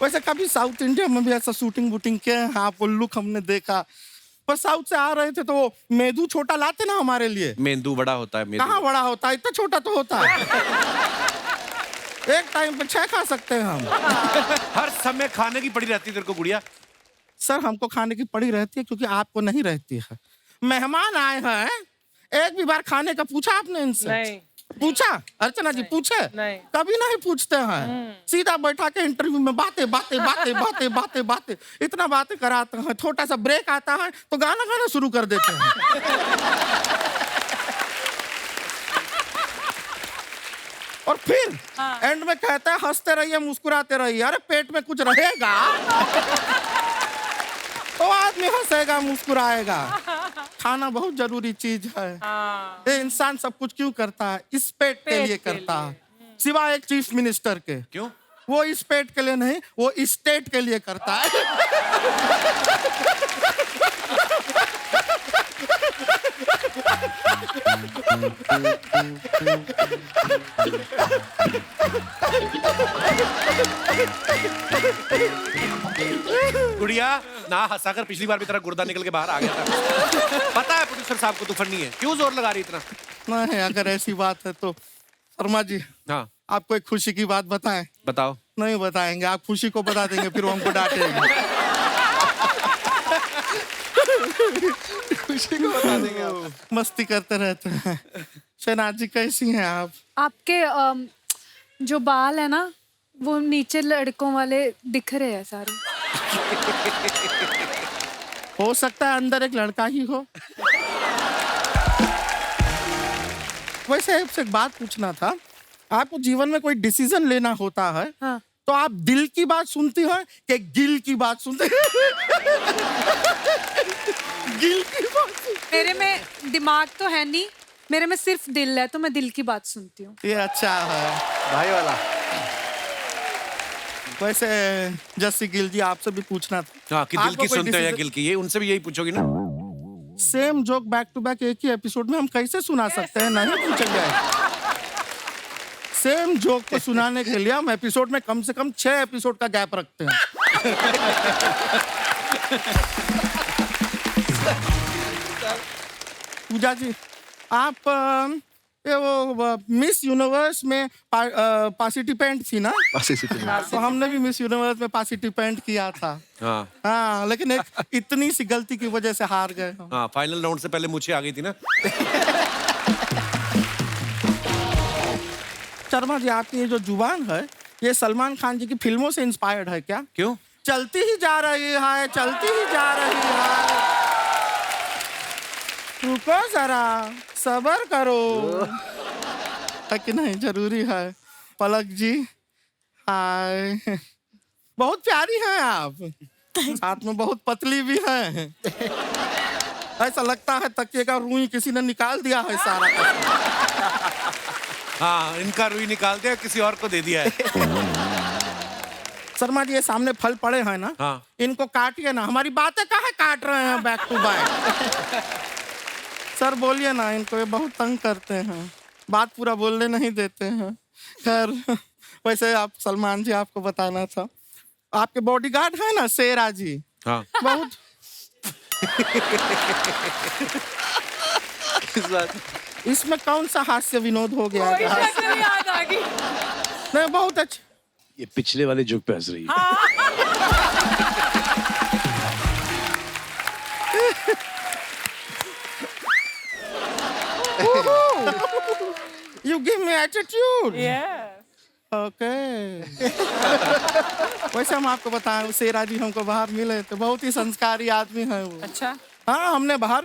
वैसे कभी साउथ इंडिया में भी ऐसा शूटिंग वूटिंग किया है? हाँ, वो लुक हमने देखा। पर साउथ से आ रहे थे तो मेदू छोटा लाते ना हमारे लिए। मेंदू बड़ा होता है। कहाँ बड़ा होता है, इतना छोटा तो होता है। एक टाइम पे 6 खा सकते हैं हम। हर समय खाने की पड़ी रहती है तेरे को गुड़िया? सर हमको खाने की पड़ी रहती है क्योंकि आपको नहीं रहती है। मेहमान आए हैं, एक भी बार खाने का पूछा आपने इनसे? नहीं। पूछा? अर्चना जी पूछे? नहीं। कभी नहीं पूछते हैं, सीधा बैठा के इंटरव्यू में बातें बातें बातें बातें बातें बातें इतना बातें कराते हैं। छोटा सा ब्रेक आता है तो गाना गाना शुरू कर देते हैं। और फिर एंड में कहता है हंसते रहिए मुस्कुराते रहिए। अरे पेट में कुछ रहेगा तो आदमी हंसेगा मुस्कुराएगा। खाना बहुत जरूरी चीज है। ये इंसान सब कुछ क्यों करता है? इस पेट के लिए करता है, सिवाय एक चीफ मिनिस्टर के। क्यों? वो इस पेट के लिए नहीं, वो इस स्टेट के लिए करता है। गुड़िया ना हंसाकर पिछली बार भी तेरा गुर्दा निकल के बाहर आ गया था। पता है प्रोड्यूसर साहब को तू फनी है, क्यों जोर लगा रही इतना? नहीं, अगर ऐसी बात है तो शर्मा जी हाँ आपको एक खुशी की बात बताएं? बताओ। नहीं बताएंगे, आप खुशी को बता देंगे फिर वो हमको डांटेंगे। खुशी को बता देंगे आप। मस्ती करते रहते हैं। शहनाज जी कैसी हैं आप? आपके जो बाल है ना वो नीचे लड़कों वाले दिख रहे हैं सारे। हो सकता है अंदर एक लड़का ही हो। वैसे आपसे एक बात पूछना था, आपको जीवन में कोई डिसीजन लेना होता है हाँ। तो आप दिल की बात सुनती हैं कि गिल की बात सुनते हैं? गिल की बात। मेरे में दिमाग तो है नहीं, मेरे में सिर्फ दिल है, तो मैं दिल की बात सुनती हूँ। ये अच्छा है भाई वाला। वैसे जस्सी गिल जी आपसे भी पूछना था। हाँ, कि दिल की सुनते हो या गिल की, ये उनसे भी यही पूछोगी ना? Same joke back to back एक ही एपिसोड में हम कैसे सुना सकते हैं? नहीं पूछेंगे। सेम जोक को सुनाने के लिए हम एपिसोड में कम से कम 6 एपिसोड का गैप रखते हैं। पूजा जी, आप ये वो मिस यूनिवर्स में पार्टिसिपेंट थी ना? तो हमने भी मिस यूनिवर्स में पार्टिसिपेंट किया था। हाँ, लेकिन एक इतनी सी गलती की वजह से हार गए। हाँ, फाइनल राउंड से पहले मुझे आ गई थी ना। शर्मा जी, आपकी ये जो जुबान है, ये सलमान खान जी की फिल्मों से इंस्पायर्ड है क्या? क्यों? चलती ही जा रही है, चलती ही जा रही है, रुको जरा, सबर करो। है कि नहीं? जरूरी है। पलक जी, हाय, बहुत प्यारी हैं आप, साथ में बहुत पतली भी हैं। ऐसा लगता है तकिए का रुई किसी ने निकाल दिया है सारा का। हाँ, इनका रुई निकाल दिया, किसी और को दे दिया है। शर्मा जी, ये सामने फल पड़े हैं ना? हाँ। इनको काटिए ना। हमारी बातें काहे काट रहे हैं बैक टू बैक? सर बोलिए ना इनको, ये बहुत तंग करते हैं, बात पूरा बोलने नहीं देते हैं। खैर, वैसे आप सलमान जी, आपको बताना था, आपके बॉडीगार्ड है ना शेरा जी? हाँ। बहुत इसमें कौन सा हास्य विनोद हो गया? याद आ गई। नहीं, बहुत अच्छा। ये पिछले वाले जोक पे हंस रही है। You give me attitude. Yeah. Okay. वैसे हम आपको बताएं, शेरा जी हमको बाहर मिले तो बहुत ही संस्कारी आदमी है वो। अच्छा। हाँ, हमने बाहर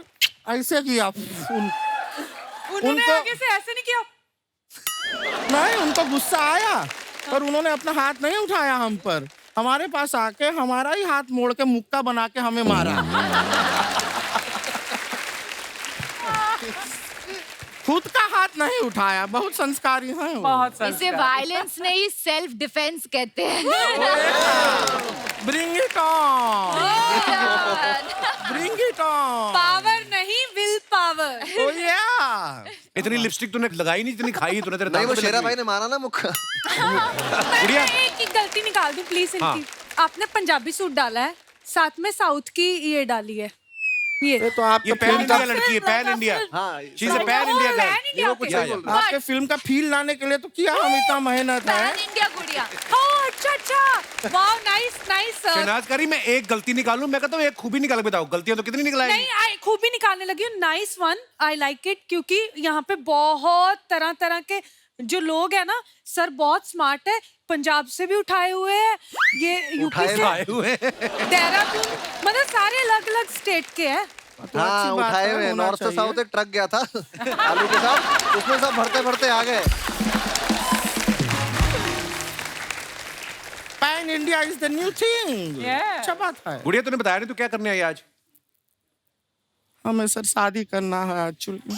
ऐसे किया। उन्होंने आगे से ऐसे नहीं किया। नहीं, उनको गुस्सा आया पर उन्होंने अपना हाथ नहीं उठाया हम पर। हमारे पास आके हमारा ही हाथ मोड़ के मुक्का बना के हमें मारा। खुद का हाथ नहीं उठाया। बहुत संस्कारी है वो। बहुत इसे वायलेंस नहीं, सेल्फ डिफेंस कहते हैं। Bring it on, bring it on. Power नहीं, विल पावर। ओ या, इतनी लिपस्टिक तूने लगाई नहीं, इतनी खाई तूने। तेरे नहीं, वो शेरा भाई ने मारा ना मुक्का। मैं एक गलती निकाल दूं प्लीज इनकी। आपने पंजाबी सूट डाला है, साथ में साउथ की ये डाली है। ये तो आपके पैन इंडिया लड़की है, पैन इंडिया। हाँ, she is a pan India girl. आपके फिल्म का फील लाने के लिए तो किया हम इतना मेहनत है। पैन इंडिया गुड़िया। ओह, अच्छा। Wow, nice nice. शहनाज करी, मैं एक गलती निकालूं? मैं कहता हूँ एक खूबी निकाल के बताओ। गलतियां तो कितनी निकलाएंगी? नहीं, खूबी निकालने लगी हूँ। Nice one, I like it. क्योंकि यहाँ पे बहुत तरह तरह के जो लोग हैं ना, सर बहुत स्मार्ट है। पंजाब से भी उठाए हुए हैं, ये यूपी से आए हुए, देहरादून, मतलब सारे अलग अलग स्टेट के हैं। हाँ, उठाए हुए। नॉर्थ से साउथ एक ट्रक गया था आलू के साथ, उसमें सब भरते भरते आ गए। Pan India is the new thing. अच्छा बात है। गुड़िया, तूने बताया नहीं तू क्या करने आई आज? हमें सर शादी करना है एक्चुअली।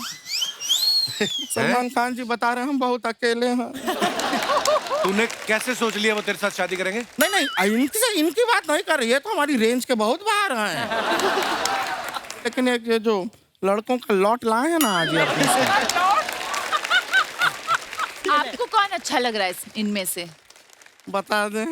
सलमान खान जी बता रहे हैं हम बहुत अकेले हैं। तूने कैसे सोच लिया वो तेरे साथ शादी करेंगे? नहीं नहीं, इनकी बात नहीं कर रही है, तो हमारी रेंज के बहुत बाहर हैं। लेकिन एक ये जो लड़कों का लॉट लाए हैं ना आज ये अपने से। आपको कौन अच्छा लग रहा है इनमें से? बता दें।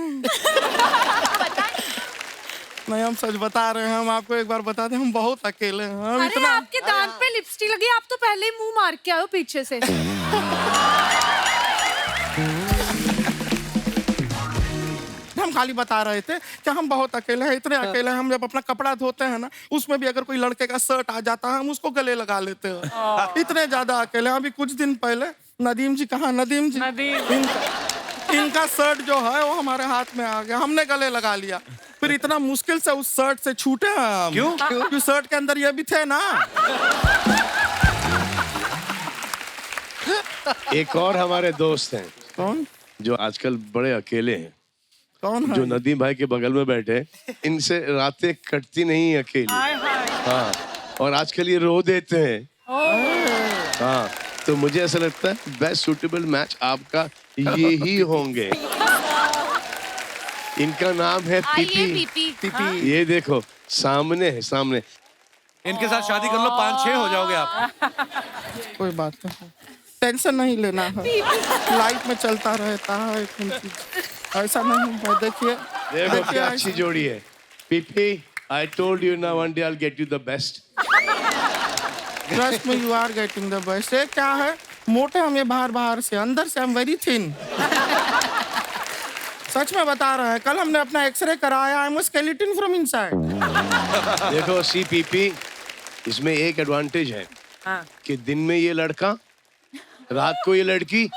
नहीं, हम सच बता रहे हैं। हम आपको एक बार बता दें, हम बहुत अकेले हैं। हम अरे इतना आपके दांत पे लिपस्टिक लगी, आप तो पहले ही मुंह मार के आओ पीछे से। हम खाली बता रहे थे कि हम बहुत अकेले हैं, इतने अकेले हैं। हम जब अपना कपड़ा धोते हैं ना, उसमें भी अगर कोई लड़के का शर्ट आ जाता है, हम उसको गले लगा लेते हैं। इतने ज्यादा अकेले हैं। अभी कुछ दिन पहले नदीम जी, कहाँ नदीम जी, इनका शर्ट जो है वो हमारे हाथ में आ गया, हमने गले लगा लिया। फिर इतना मुश्किल से उस शर्ट से छूटे हम। क्यों? क्योंकि शर्ट के अंदर ये भी थे ना। एक और हमारे दोस्त हैं। कौन? जो आजकल बड़े अकेले हैं। कौन है? जो नदीम भाई के बगल में बैठे, इनसे रातें कटती नहीं अकेली। हाँ, और आजकल ये रो देते हैं। हाँ, तो मुझे ऐसा लगता है बेस्ट सूटेबल मैच आपका ये ही होंगे। इनका नाम है पीपी। पीपी। ये देखो सामने है, सामने। इनके साथ शादी कर लो, 5-6 हो जाओगे आप। कोई बात नहीं, टेंशन नहीं लेना है, लाइफ में चलता रहता है, ऐसा नहीं है। देखिए देखो क्या अच्छी जोड़ी है। PP, I told you now one day I'll get you the best. Trust me you are getting the best. ये क्या है, मोटे हम ये बाहर से, अंदर से हम वेरी थिन। सच में बता रहे हैं, कल हमने अपना एक्सरे कराया, I am skeleton from inside. देखो सीपीपी, इसमें एक एडवांटेज है कि दिन में ये लड़का, रात को ये लड़की।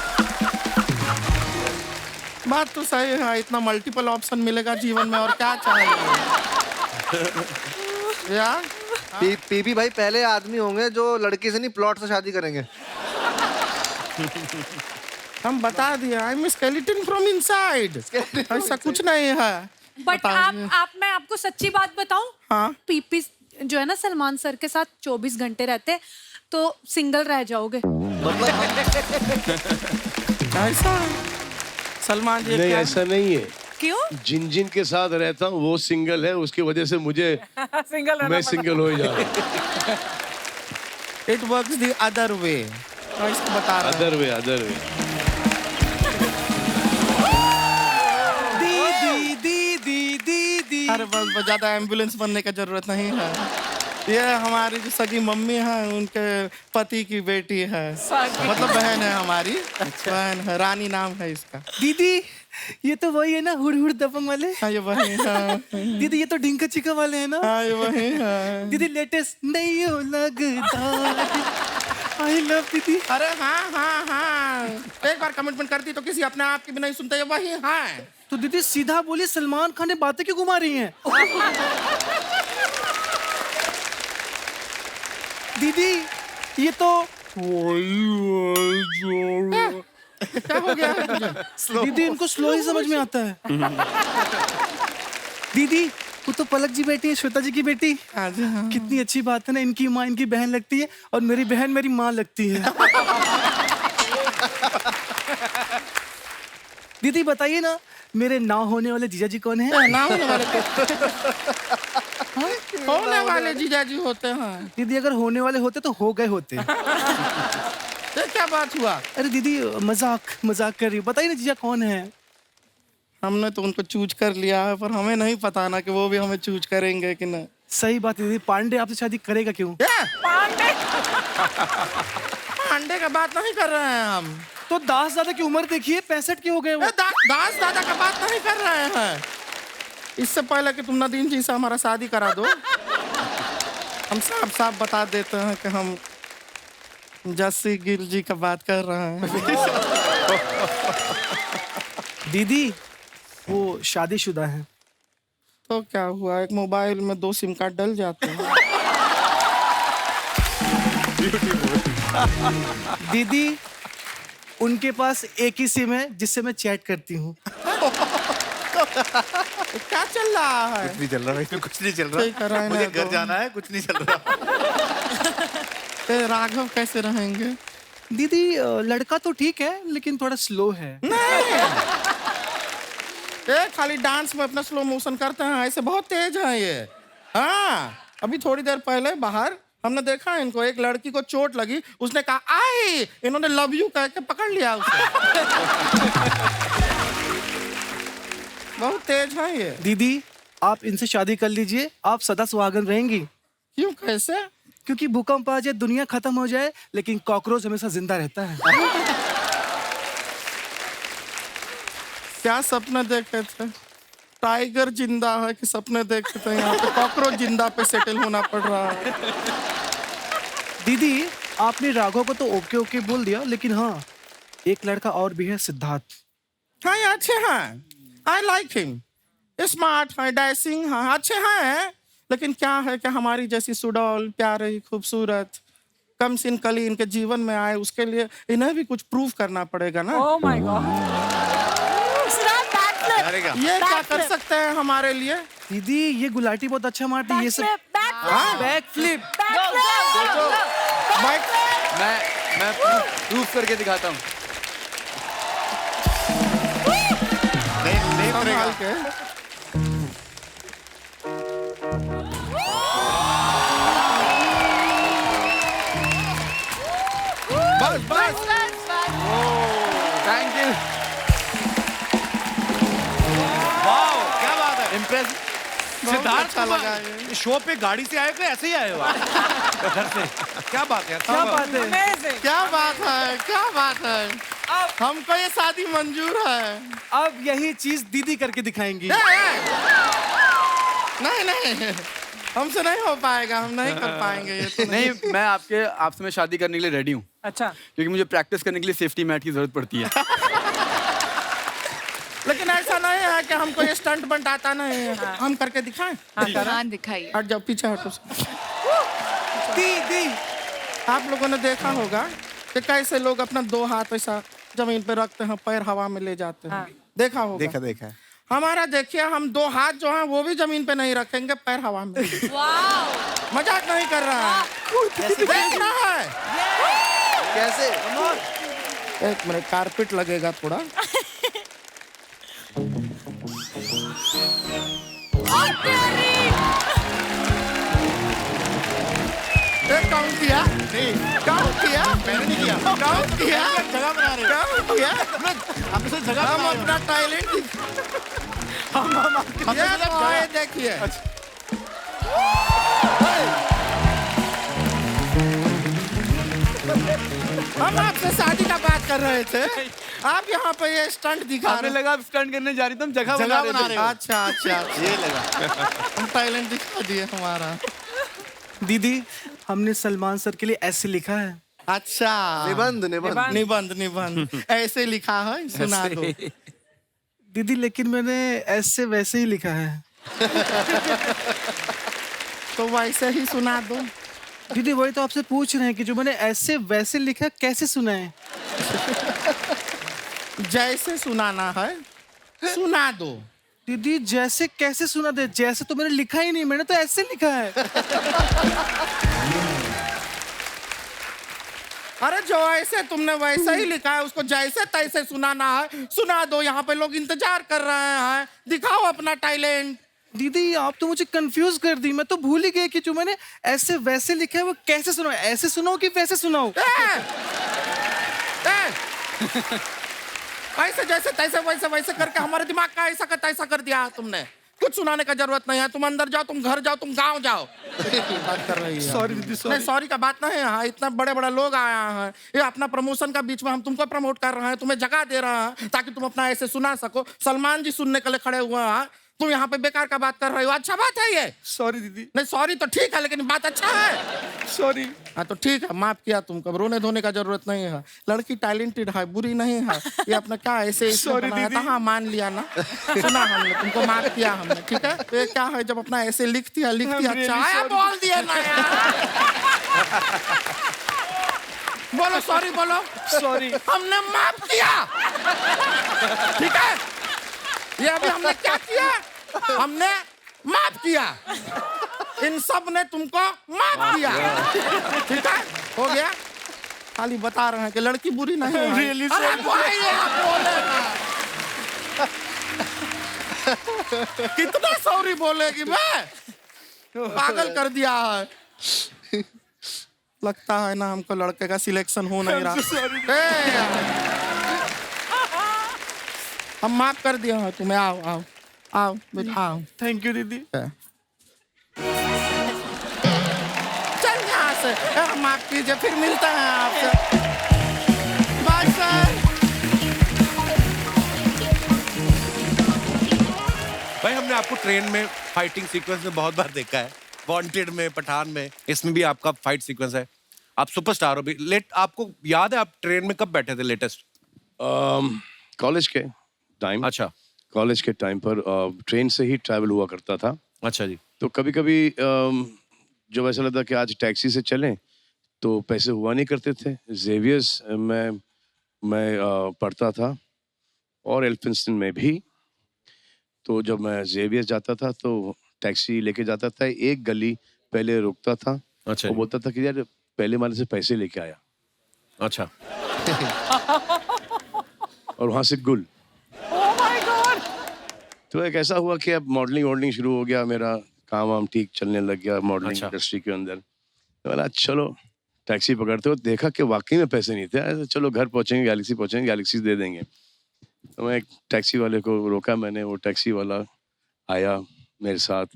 बात तो सही है, इतना मल्टीपल ऑप्शन मिलेगा जीवन में और क्या चाहिए। यार पीपी भाई पहले आदमी होंगे जो लड़की से नहीं प्लॉट से शादी करेंगे। हम बता दिया, I am skeleton from inside, ऐसा कुछ नहीं है। बट आप मैं आपको सच्ची बात बताऊं, हाँ? पीपी जो है ना सलमान सर के साथ 24 घंटे रहते तो सिंगल रह जाओगे। ऐसा सलमान जी नहीं, क्या? ऐसा नहीं है। क्यों? जिन जिन के साथ रहता हूँ वो सिंगल है, उसकी वजह से मुझे मैं सिंगल हो जा रहा हूँ। It works the other way, इसको बता रहा अदर वे। दीदी। अरे बस ज्यादा एम्बुलेंस बनने का जरूरत नहीं है। ये हमारी जो सगी मम्मी है, उनके पति की बेटी है, मतलब बहन है हमारी। बहन है, रानी नाम है इसका। दीदी ये तो वही है ना, हुड़ हुड़ दबंग वाले। हाँ ये वही है। दीदी ये तो डिंका चिका वाले है ना। हाँ ये वही है। दीदी लेटेस्ट नहीं हो लगता। आई लव दीदी। अरे हाँ, एक बार कमिटमेंट करती तो किसी अपने आप की भी नहीं सुनते, ये वही है। तो दीदी सीधा बोलिए, सलमान खान ने बातें क्यों घुमा रही हैं? दीदी ये तो क्या हो गया है तुझे? दीदी इनको स्लो ही समझ में आता है। दीदी वो तो पलक जी बेटी है, श्वेता जी की बेटी। हाँ जी, हाँ। कितनी अच्छी बात है ना, इनकी माँ इनकी बहन लगती है और मेरी बहन मेरी माँ लगती है। दीदी बताइए ना, मेरे ना होने वाले जीजा जी कौन है? ना होने वाले जीजा जी होते हैं। दीदी अगर होने वाले होते तो हो गए होते। ये क्या बात हुआ? अरे दीदी मजाक कर रही, बताइए ना जीजा कौन है? हमने तो उनको चूज कर लिया है, पर हमें नहीं पता ना कि वो भी हमें चूज करेंगे कि नहीं। सही बात है दीदी, पांडे आपसे शादी करेगा क्यों? पांडे का बात नहीं कर रहे हैं हम। तो दास दादा की उम्र देखिए, 65 के हो गए वो। दास दादा का बात नहीं कर रहे हैं। इससे पहले कि तुम नदीम जी से हमारा शादी करा दो, हम साफ बता देते हैं कि हम जस्सी गिल जी का बात कर रहे हैं। दीदी वो शादीशुदा है। तो क्या हुआ, एक मोबाइल में 2 सिम कार्ड डल जाते हैं। दीदी उनके पास एक ही सिम है जिससे मैं चैट करती हूँ। क्या चल रहा है? कुछ नहीं चल रहा भाई, कुछ नहीं चल ठीक है, रहा। रहने मुझे दो। घर जाना है, कुछ नहीं चल रहा। राघव कैसे रहेंगे? दीदी लड़का तो ठीक है लेकिन थोड़ा स्लो है। ये खाली डांस में अपना स्लो मोशन करते हैं, ऐसे बहुत तेज है ये। हाँ, अभी थोड़ी देर पहले बाहर हमने देखा इनको, एक लड़की को चोट लगी, उसने कहा आई, इन्होंने लव यू कह के पकड़ लिया उसे। बहुत तेज है ये। दीदी आप इनसे शादी कर लीजिए, आप सदा सुहागन रहेंगी। क्यों, कैसे? क्योंकि भूकंप आ जाए, दुनिया खत्म हो जाए, लेकिन कॉकरोच हमेशा जिंदा रहता है। क्या सपने देखे थे? टाइगर जिंदा है कि सपने देखे थे? यहाँ पे कॉकरोच जिंदा पे सेटल होना पड़ रहा है। दीदी आपने राघव को तो ओके ओके बोल दिया, लेकिन हाँ एक लड़का और भी है, सिद्धार्थ। हाँ ये अच्छे हैं, आई लाइक हिम, स्मार्ट है, डैशिंग है, अच्छे हैं। लेकिन क्या है कि हमारी जैसी सुडौल, प्यारी, खूबसूरत, कम सिन कली इनके जीवन में आए, उसके लिए इन्हें भी कुछ प्रूव करना पड़ेगा ना। Oh my God. ये क्या कर सकते हैं हमारे लिए? दीदी ये गुलाटी बहुत अच्छा मारती है, ये सब बैक फ्लिप। मैं प्रूफ करके दिखाता हूँ। नहीं पड़ेगा। इम्प्रेस सिद्धार्थ अच्छा लगा ये। शो पे गाड़ी से आए हो ऐसे ही आए हो आप? घर से क्या बात है? क्या बात है? क्या बात है, क्या बात है। हमको ये शादी मंजूर है। अब यही चीज दीदी करके दिखाएंगी। नहीं नहीं, हमसे नहीं हो पाएगा, हम नहीं कर पाएंगे ये तो। नहीं, मैं आपसे मैं शादी करने के लिए रेडी हूँ। अच्छा, क्योंकि मुझे प्रैक्टिस करने के लिए सेफ्टी मैट की जरूरत पड़ती है। लेकिन ऐसा नहीं है कि हमको ये स्टंट बंट आता नहीं है। हम करके दिखाएं? हाँ दिखाइए। हट जाओ, पीछे हटो। दी आप लोगों ने देखा होगा कि कैसे लोग अपना 2 हाथ ऐसा जमीन पे रखते हैं, पैर हवा में ले जाते हैं। देखा होगा? देखा। हमारा देखिए, हम 2 हाथ जो हैं वो भी जमीन पे नहीं रखेंगे, पैर हवा में। मजाक नहीं कर रहा है, देख रहा है। कैसे? एक मिनट, कारपेट लगेगा थोड़ा। काउंट किया? नहीं, काउंट किया? मैंने नहीं किया। काउंट किया? जगह बना रहे हो? काउंट किया? हमसे जगह हम अपना टैलेंट हम ये देखिए। हम आपसे शादी का बात कर रहे थे, आप यहाँ पे ये स्टंट दिखा रहे। लगा आप स्टंट करने जा रही थी, हम जगह बना रहे थे। अच्छा, ये लगा। हम टैलेंट दिखा दिए हमारा। दीदी, हमने सलमान सर के लिए ऐसे लिखा है। अच्छा, निबंध ऐसे लिखा है, सुना दो। दीदी, लेकिन मैंने ऐसे वैसे ही लिखा है। तो वैसे ही सुना दो। दीदी, वही तो आपसे पूछ रहे हैं कि जो मैंने ऐसे वैसे लिखा कैसे सुना है? जैसे सुनाना है, सुना दो। दीदी, जैसे कैसे सुना दे? जैसे तो मैंने लिखा ही नहीं, मैंने तो ऐसे लिखा है। अरे जो ऐसे तुमने वैसे ही लिखा है, उसको जैसे तैसे सुनाना है, सुना दो। यहाँ पे लोग इंतजार कर रहे हैं, दिखाओ अपना टैलेंट। दीदी, आप तो मुझे कंफ्यूज कर दी। मैं तो भूल ही गई कि जो मैंने ऐसे वैसे लिखा है वो कैसे सुनाओ? ऐसे सुनाओ कि वैसे सुनाओ? ऐसे जैसे तैसे वैसे वैसे करके हमारे दिमाग का ऐसा का तैसा कर दिया है तुमने। कुछ सुनाने का जरूरत नहीं है। तुम अंदर जाओ, तुम घर जाओ, तुम गांव जाओ। बात कर रही है। सॉरी दीदी, नहीं, सॉरी का बात नहीं है। इतना बड़े बड़े लोग आया हैं, ये अपना प्रमोशन का बीच में हम तुमको प्रमोट कर रहे हैं, तुम्हें जगह दे रहे हैं ताकि तुम अपना ऐसे सुना सको। सलमान जी सुनने के लिए खड़े हुए हैं, तुम यहाँ पे बेकार का बात कर रहे हो। अच्छा बात है ये? सॉरी दीदी। नहीं, सॉरी तो ठीक है, लेकिन बात अच्छा है। सॉरी। हाँ तो ठीक है, माफ किया तुमको। रोने धोने का जरूरत नहीं है। लड़की टैलेंटेड है, बुरी नहीं है। ये अपना क्या ऐसे सॉरी दीदी। हाँ, मान लिया ना, सुना हमने, तुमको माफ किया हमने, ठीक है। तो ये क्या है, जब अपना ऐसे लिखती है अच्छा आया, बोल दिया ना यार। बोलो सॉरी, बोलो सॉरी। हमने माफ किया, ठीक है। ये अभी हमने क्या किया? हमने माफ किया। इन सब ने तुमको माफ किया, ठीक है, हो गया। खाली बता रहे हैं कि लड़की बुरी नहीं है। Really अरे भाई, आप बोलेगा। कितना सॉरी बोलेगी मैं? पागल कर दिया है। लगता है ना हमको लड़के का सिलेक्शन हो नहीं रहा। हम माफ कर दिया है तुम्हें। आओ आओ आओ बेटा, आओ। थैंक यू दीदी। चल यहाँ से, माफ कीजिए, फिर मिलते हैं आपसे। Bye sir. भाई, हमने आपको ट्रेन में फाइटिंग सीक्वेंस में बहुत बार देखा है। वांटेड में, पठान में, इसमें भी आपका फाइट सीक्वेंस है। आप सुपरस्टार हो भी। आपको याद है आप ट्रेन में कब बैठे थे लेटेस्ट? कॉलेज के टाइम। अच्छा। कॉलेज के टाइम पर ट्रेन से ही ट्रैवल हुआ करता था। अच्छा जी। तो कभी कभी जब ऐसा लगता कि आज टैक्सी से चलें तो पैसे हुआ नहीं करते थे। जेवियर्स में मैं पढ़ता था और एल्फिंस्टन में भी। तो जब मैं जेवियर्स जाता था तो टैक्सी लेके जाता था, एक गली पहले रुकता था। अच्छा। वो बोलता था कि यार पहले वाले से पैसे लेके आया। अच्छा। और वहां से गुल। तो एक ऐसा हुआ कि अब मॉडलिंग शुरू हो गया, मेरा काम वाम ठीक चलने लग गया मॉडलिंग इंडस्ट्री के अंदर। तो बोला चलो टैक्सी पकड़ते हो। देखा कि वाकई में पैसे नहीं थे। चलो घर पहुंचेंगे, गैलेक्सी दे देंगे। तो मैं एक टैक्सी वाले को रोका मैंने। वो टैक्सी वाला आया मेरे साथ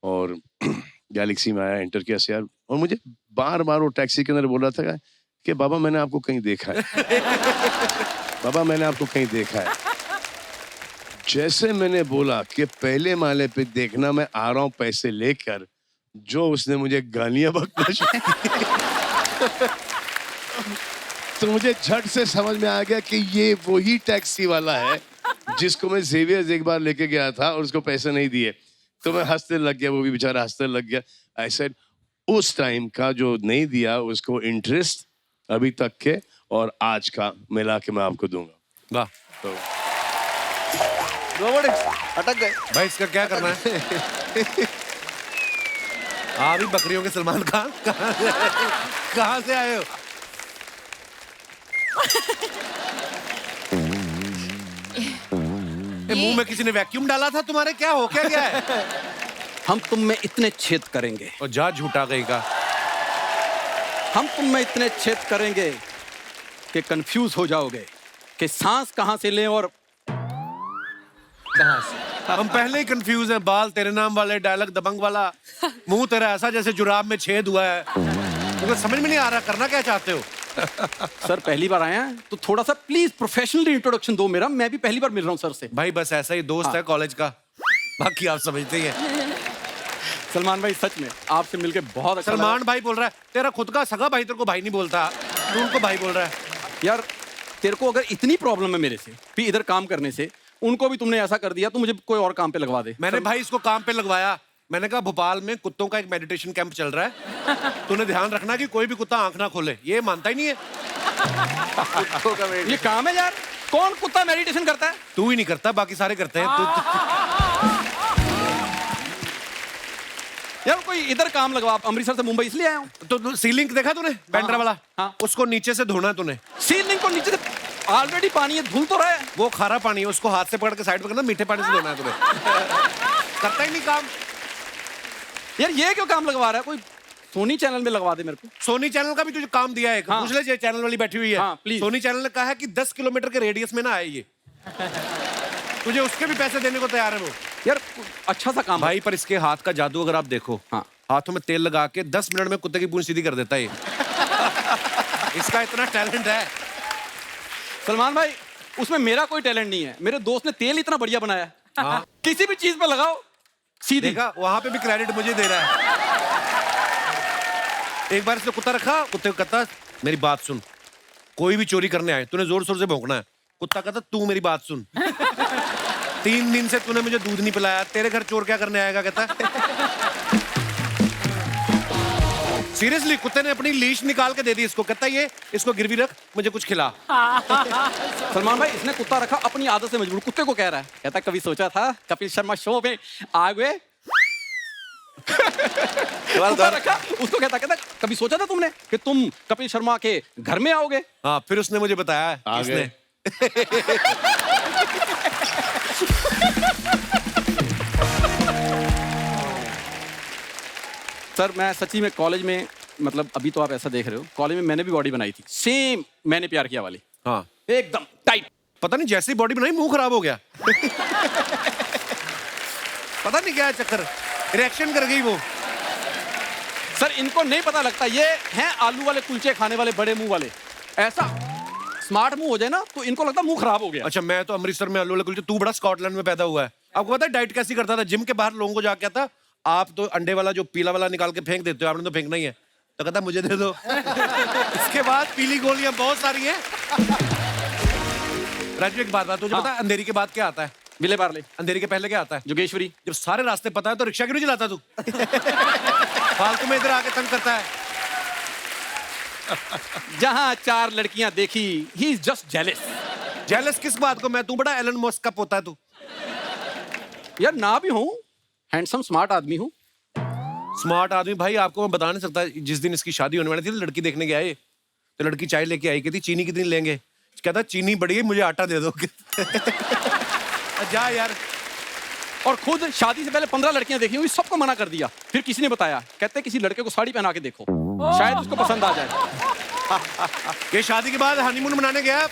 और गैलेक्सी में आया, एंटर किया CR, और मुझे बार बार वो टैक्सी के अंदर बोल रहा था कि बाबा मैंने आपको कहीं देखा है, बाबा मैंने आपको कहीं देखा है। जैसे मैंने बोला कि पहले माले पे देखना, मैं आ रहा हूँ पैसे लेकर, जो उसने मुझे गालियां बकना शुरू की। तो मुझे झट से समझ में आ गया कि ये वही टैक्सी वाला है जिसको मैं जेवियर्स एक बार लेके गया था और उसको पैसे नहीं दिए। तो मैं हंसने लग गया, वो भी बेचारा हंसने लग गया। आई सेड उस टाइम का जो नहीं दिया उसको इंटरेस्ट अभी तक के और आज का मिला के मैं आपको दूंगा। वाह, तो अटक गए भाई, इसका क्या करना है? आप ही बकरियों के सलमान खान कहाँ से आए हो? मुंह में किसी ने वैक्यूम डाला था तुम्हारे? क्या हो क्या गया है? हम तुम में इतने छेद करेंगे, और जा झूठा गई का। हम तुम में इतने छेद करेंगे कि कंफ्यूज हो जाओगे कि सांस कहां से लें और कहां से। हम पहले ही कंफ्यूज हैं। बाल तेरे नाम वाले, डायलॉग दबंग वाला, मुंह तेरा ऐसा जैसे जुराब में छेद हुआ है। मुझे समझ में नहीं आ रहा करना क्या चाहते हो। सर पहली बार आए हैं तो थोड़ा सा प्लीज प्रोफेशनल इंट्रोडक्शन दो मेरा, मैं भी पहली बार मिल रहा हूँ सर से। भाई बस ऐसा ही दोस्त है कॉलेज का, बाकी आप समझते ही हैं। सलमान भाई सच में आपसे मिलके बहुत अच्छा सलमान लगा। भाई बोल रहा है, तेरा खुद का सगा भाई तेरे को भाई नहीं बोलता, तू उनको भाई बोल रहा है। यार तेरे को अगर इतनी प्रॉब्लम है मेरे से भी इधर काम करने से, उनको भी तुमने ऐसा कर दिया तो मुझे कोई और काम पे लगवा दे। मैंने भाई इसको काम पे लगवाया। मैंने कहा भोपाल में कुत्तों का एक मेडिटेशन कैंप चल रहा है, तूने ध्यान रखना कि कोई भी कुत्ता आंख ना खोले। ये मानता ही नहीं है। कुत्तों का ये काम है यार, कौन कुत्ता मेडिटेशन करता है? तू ही नहीं करता, बाकी सारे करते हैं। यार कोई इधर काम लगवा, अमृतसर से मुंबई इसलिए आया हूँ। तो सीलिंग देखा तूने बैंड्रा वाला? हाँ। उसको नीचे से धोना तूने। सीलिंग को नीचे से ऑलरेडी पानी है, धुल तो रहा है। वो खारा पानी है, उसको हाथ से पकड़ के साइड पे करना, मीठे पानी से धोना है तूने। करता ही नहीं काम। यार ये क्यों काम लगवा रहा है? कोई सोनी चैनल में लगवा दे मेरे को। सोनी चैनल का भी तुझे काम दिया है। हाँ। पूछ ले, चैनल वाली बैठी हुई है। हाँ, प्लीज। सोनी चैनल ने कहा है कि 10 किलोमीटर के रेडियस में ना आए ये। तुझे उसके भी पैसे देने को तैयार है वो। यार अच्छा सा काम भाई, पर इसके हाथ का जादू अगर आप देखो, हाँ, हाथों में तेल लगा के 10 मिनट में कुत्ते की पूंछ सीधी कर देता है ये। इसका इतना टैलेंट है। सलमान भाई उसमें मेरा कोई टैलेंट नहीं है, मेरे दोस्त ने तेल इतना बढ़िया बनाया है। हाँ। किसी भी चीज पे लगाओ सीधी। देखा, वहां पे भी क्रेडिट मुझे दे रहा है। एक बार इसने कुत्ता रखा, कुत्ते को कहता मेरी बात सुन, कोई भी चोरी करने आए तूने जोर शोर से भौंकना है। कुत्ता कहता तू मेरी बात सुन, 3 दिन से तूने मुझे दूध नहीं पिलाया, तेरे घर चोर क्या करने आएगा? कहता सीरियसली, कुत्ते ने अपनी लीश निकाल के दे दी इसको। कहता ये इसको गिरवी रख, मुझे कुछ खिला। सलमान भाई इसने कुत्ता रखा अपनी आदत से मजबूर, कुत्ते को कह रहा है, कहता कभी सोचा था कपिल शर्मा शो में आ गए। कुत्ता रखा, उसको कहता कभी सोचा था तुमने कि तुम कपिल शर्मा के घर में आओगे? हाँ, फिर उसने मुझे बताया किसने। सर मैं सच्ची में कॉलेज में, मतलब अभी तो आप ऐसा देख रहे हो, कॉलेज में मैंने भी बॉडी बनाई थी, सेम मैंने प्यार किया वाली। हाँ, एकदम टाइट। पता नहीं जैसी बॉडी बनाई मुंह खराब हो गया। पता नहीं क्या चक्कर, रिएक्शन कर गई वो। सर इनको नहीं पता लगता, ये हैं आलू वाले कुलचे खाने वाले बड़े मुंह वाले। ऐसा स्मार्ट मुंह हो जाए ना तो इनको लगता मुंह खराब हो गया। अच्छा, मैं तो अमृतसर में आलू वाले कुलचे, तू बड़ा स्कॉटलैंड में पैदा हुआ है। आपको पता है डाइट कैसी करता था? जिम के बाहर लोगों को जाके आता, आप तो अंडे वाला जो पीला वाला निकाल के फेंक देते हो, आपने तो फेंकना ही है। तो कहता मुझे दे दो। इसके बाद पीली गोलियां बहुत सारी हैं। राजू एक बात तुझे पता है अंधेरी के बाद क्या आता है? विले पार्ले। अंधेरी के पहले क्या आता है? जोगेश्वरी। जब सारे रास्ते पता है तो रिक्शा क्यों नहीं चलाता तू? फालतू में इधर आके तंग करता है। जहां 4 लड़कियां देखी, he is just jealous. Jealous किस बात को? मैं, तू बड़ा एलन मस्क का पोता है तू। यार ना भी हूं, हैंडसम स्मार्ट आदमी हूं। स्मार्ट आदमी भाई, आपको मैं बता नहीं सकता। जिस दिन इसकी शादी होने वाली थी, लड़की देखने के आए, तो लड़की चाय लेके आई, कहती चीनी कितनी लेंगे? कहता चीनी बढ़ी है, मुझे आटा दे दो। जा यार। और खुद शादी से पहले 15 लड़कियां देखी हुई, सबको मना कर दिया। फिर किसी ने बताया, कहते किसी लड़के को साड़ी पहना के देखो, शायद उसको पसंद आ जाए। ये शादी के बाद हनीमून मनाने गया,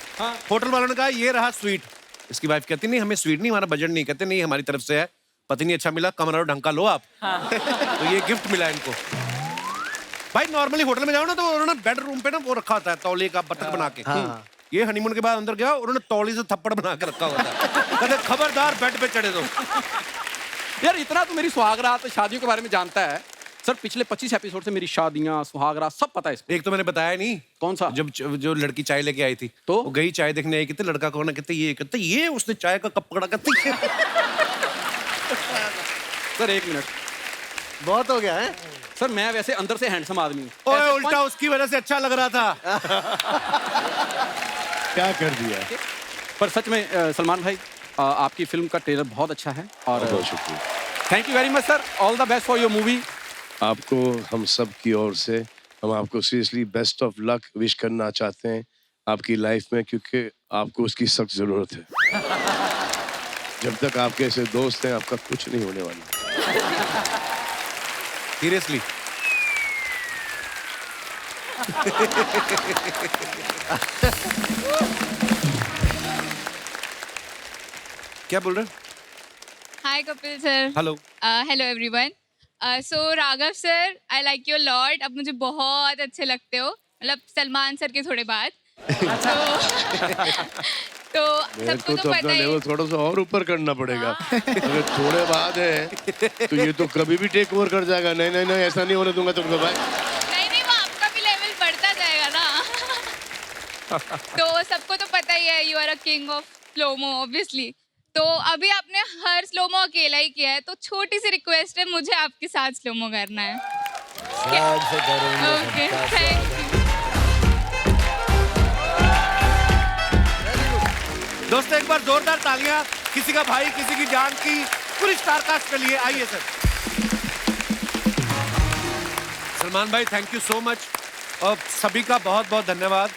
होटल वालों ने कहा ये रहा स्वीट। इसकी वाइफ कहती नहीं हमें स्वीट नहीं, हमारा बजट नहीं। कहते नहीं हमारी तरफ से है, पति नहीं अच्छा मिला, कमरा ढंग का लो आप। तो ये गिफ्ट मिला इनको। भाई नॉर्मली होटल में जाओ ना तो उन्होंने बेडरूम पे ना वो रखा होता है तौलिए का बटन बना के। ये हनीमून के बाद अंदर गया, उन्होंने तौली से थप्पड़ बना के रखा हुआ था। कहते खबरदार बेड पे चढ़े दो। यार इतना तो मेरी सुहागरात शादियों के बारे में जानता है सर। पिछले 25 एपिसोड से मेरी शादियां सुहागरात सब पता है इसको। एक तो मैंने बताया नहीं। कौन सा? जब जो लड़की चाय लेके आई थी तो वो गई चाय देखने आई, कहते लड़का कौन है, कहते ये उसने चाय का कप पकड़ा, कहते सर 1 मिनट बहुत हो गया है सर। मैं वैसे अंदर से हैंडसम आदमी हूँ। ओए उल्टा उसकी वजह से अच्छा लग रहा था। क्या कर दिया? पर सच में सलमान भाई आपकी फिल्म का ट्रेलर बहुत अच्छा है और बहुत शुक्रिया। Thank you very much sir. All the best for your movie. आपको हम सब की ओर से हम आपको seriously best of luck wish करना चाहते हैं आपकी लाइफ में, क्योंकि आपको उसकी सख्त जरूरत है। जब तक आपके ऐसे दोस्त हैं आपका कुछ नहीं होने वाला। सीरियसली। क्या बोल रहे हो? Hi Kapil sir. Hello. Hello everyone. So Raghav sir, I like you a lot. अब मुझे बहुत अच्छे लगते हो, मतलब सलमान सर के थोड़े बाद। तो मेरे सबको को तो तो पता अपना ही। लेवल थोड़ा सा और ऊपर करना पड़ेगा। अगर थोड़े बाद है तो ये तो कभी भी टेक ओवर कर जाएगा। नहीं नहीं नहीं, ऐसा नहीं होने दूंगा तुमको भाई। नहीं वो आपका भी लेवल बढ़ता जाएगा ना। तो सबको तो पता ही है, you are a king of slomo obviously. तो अभी आपने हर स्लोमो अकेला ही किया है, तो छोटी सी रिक्वेस्ट है, मुझे आपके साथ स्लोमो करना है। Okay thank you. दोस्तों एक बार जोरदार तालियां किसी का भाई किसी की जान की पूरी स्टार कास्ट के लिए। आइए सर। सलमान भाई थैंक यू सो मच और सभी का बहुत बहुत धन्यवाद।